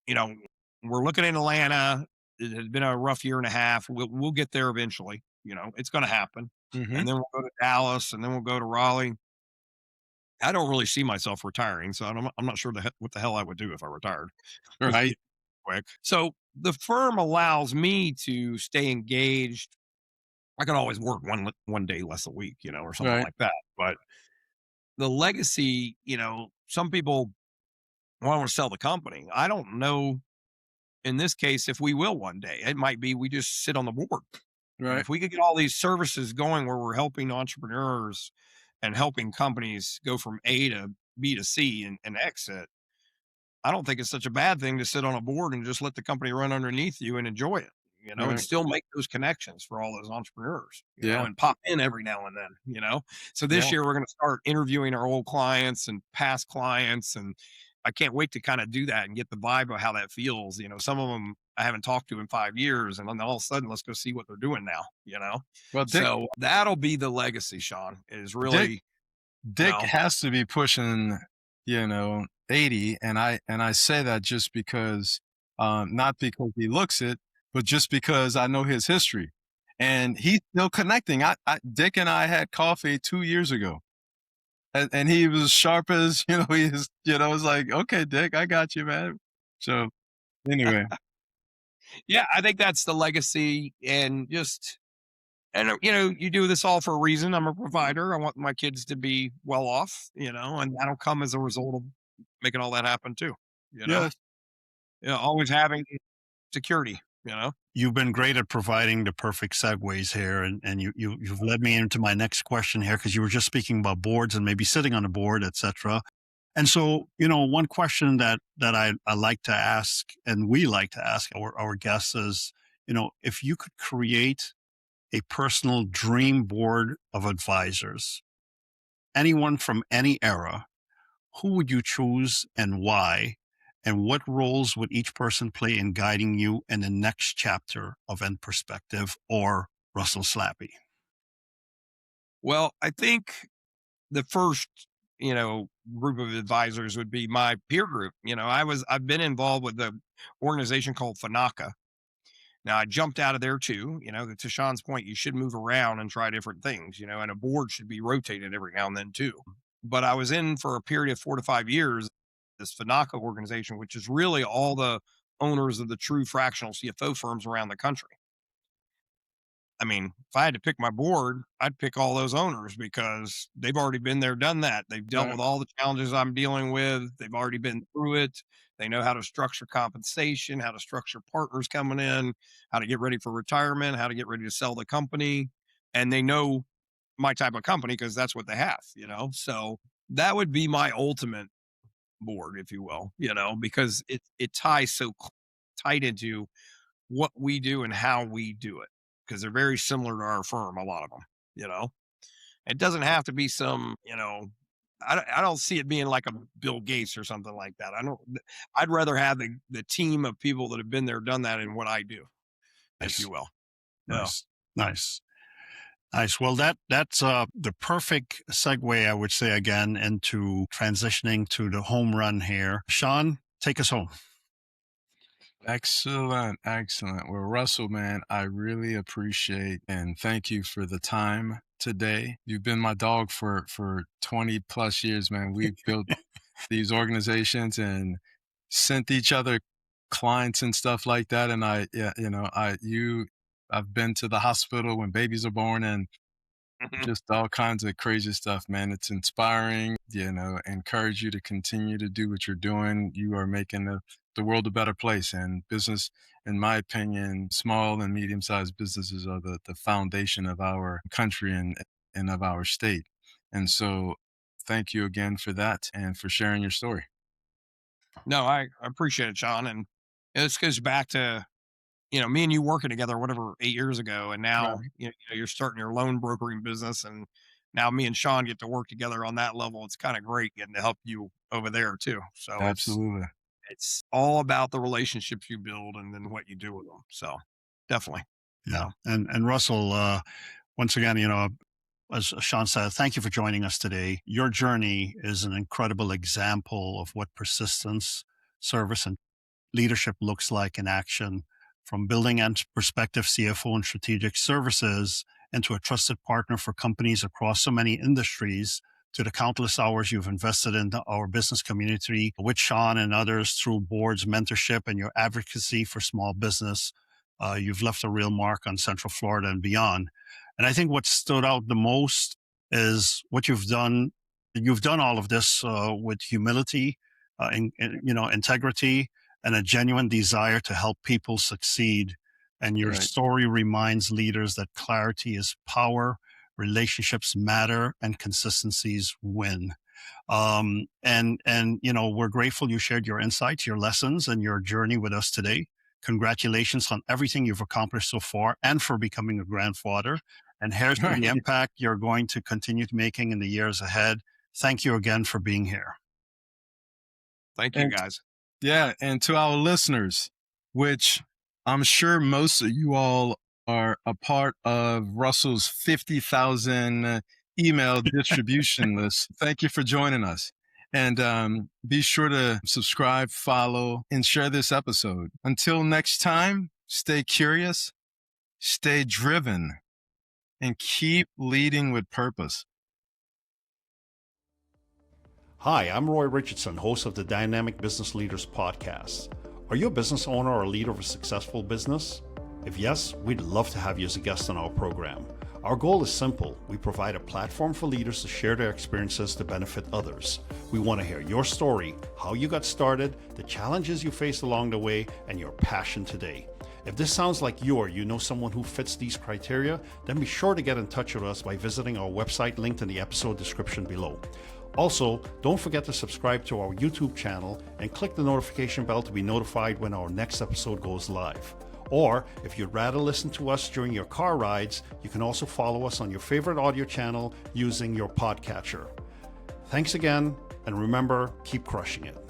you know, we're looking in Atlanta. It has been a rough year and a half. We'll get there eventually. It's going to happen. Mm-hmm. And then we'll go to Dallas, and then we'll go to Raleigh. I don't really see myself retiring, so I'm not sure what the hell I would do if I retired. Right. Quick. So the firm allows me to stay engaged. I can always work one day less a week, or something Right. like that. But the legacy, some people want to sell the company. I don't know in this case if we will one day. It might be we just sit on the board. And Right. if we could get all these services going where we're helping entrepreneurs and helping companies go from A to B to C and exit, I don't think it's such a bad thing to sit on a board and just let the company run underneath you and enjoy it, and Right. still make those connections for all those entrepreneurs, Yeah. and pop in every now and then. So this Yeah. year we're going to start interviewing our old clients and past clients. And I can't wait to kind of do that and get the vibe of how that feels. Some of them I haven't talked to in 5 years, and then all of a sudden, let's go see what they're doing now. Well, Dick, So that'll be the legacy, Sean, is Dick, really, Dick know, has to be pushing, 80. And I say that just because, not because he looks it, but just because I know his history and he's still connecting. Dick and I had coffee 2 years ago and he was sharp as, he is, it's like, okay, Dick, I got you, man. So anyway, yeah, I think that's the legacy. And you do this all for a reason. I'm a provider. I want my kids to be well off, and that'll come as a result of making all that happen too, yes, always having security. You've been great at providing the perfect segues here, and you've led me into my next question here because you were just speaking about boards and maybe sitting on a board, etc. And so, one question that I like to ask, and we like to ask our guests is, if you could create a personal dream board of advisors, anyone from any era, who would you choose and why? And what roles would each person play in guiding you in the next chapter of Nperspective or Russell Slappey? Well, I think the first, group of advisors would be my peer group. I've been involved with the organization called Fanaka. Now I jumped out of there too. To Sean's point, you should move around and try different things, and a board should be rotated every now and then too. But I was in for a period of 4 to 5 years, this Fanaka organization, which is really all the owners of the true fractional CFO firms around the country. I mean, if I had to pick my board, I'd pick all those owners because they've already been there, done that. They've dealt right, with all the challenges I'm dealing with. They've already been through it. They know how to structure compensation, how to structure partners coming in, how to get ready for retirement, how to get ready to sell the company. And they know my type of company because that's what they have. So that would be my ultimate board, if you will, because it ties so tied into what we do and how we do it, because they're very similar to our firm, a lot of them, you know? It doesn't have to be some, I don't see it being like a Bill Gates or something like that. I'd rather have the team of people that have been there, done that in what I do, if you Nice, will. Yeah. nice, nice. Nice. Well, that's the perfect segue, I would say, again, into transitioning to the home run here. Sean, take us home. Excellent, excellent. Well, Russell, man, I really appreciate and thank you for the time today. You've been my dog for 20 plus years, man. We've built these organizations and sent each other clients and stuff like that. And I've been to the hospital when babies are born and just all kinds of crazy stuff, man. It's inspiring, encourage you to continue to do what you're doing. You are making the world a better place. And business, in my opinion, small and medium-sized businesses are the foundation of our country and of our state. And so thank you again for that and for sharing your story. No, I appreciate it, Sean. And this goes back to, me and you working together, whatever, 8 years ago. And now, Right. you're starting your loan brokering business. And now me and Sean get to work together on that level. It's kind of great getting to help you over there too. So Absolutely. it's all about the relationships you build and then what you do with them. So definitely. Yeah. And Russell, once again, as Sean said, thank you for joining us today. Your journey is an incredible example of what persistence, service, and leadership looks like in action, from building Nperspective CFO and strategic services into a trusted partner for companies across so many industries, to the countless hours you've invested in our business community with Sean and others through boards, mentorship, and your advocacy for small business. You've left a real mark on Central Florida and beyond. And I think what stood out the most is what you've done. You've done all of this with humility, integrity, and a genuine desire to help people succeed. And your Right. story reminds leaders that clarity is power, relationships matter, and consistencies win. We're grateful you shared your insights, your lessons, and your journey with us today. Congratulations on everything you've accomplished so far and for becoming a grandfather. And here's to the impact you're going to continue making in the years ahead. Thank you again for being here. Thank you, guys. Yeah. And to our listeners, which I'm sure most of you all are a part of Russell's 50,000 email distribution list. Thank you for joining us. And be sure to subscribe, follow, and share this episode. Until next time, stay curious, stay driven, and keep leading with purpose. Hi, I'm Roy Richardson, host of the Dynamic Business Leaders Podcast. Are you a business owner or a leader of a successful business? If yes, we'd love to have you as a guest on our program. Our goal is simple. We provide a platform for leaders to share their experiences to benefit others. We want to hear your story, how you got started, the challenges you faced along the way, and your passion today. If this sounds like you or you know someone who fits these criteria, then be sure to get in touch with us by visiting our website linked in the episode description below. Also, don't forget to subscribe to our YouTube channel and click the notification bell to be notified when our next episode goes live. Or, if you'd rather listen to us during your car rides, you can also follow us on your favorite audio channel using your podcatcher. Thanks again, and remember, keep crushing it.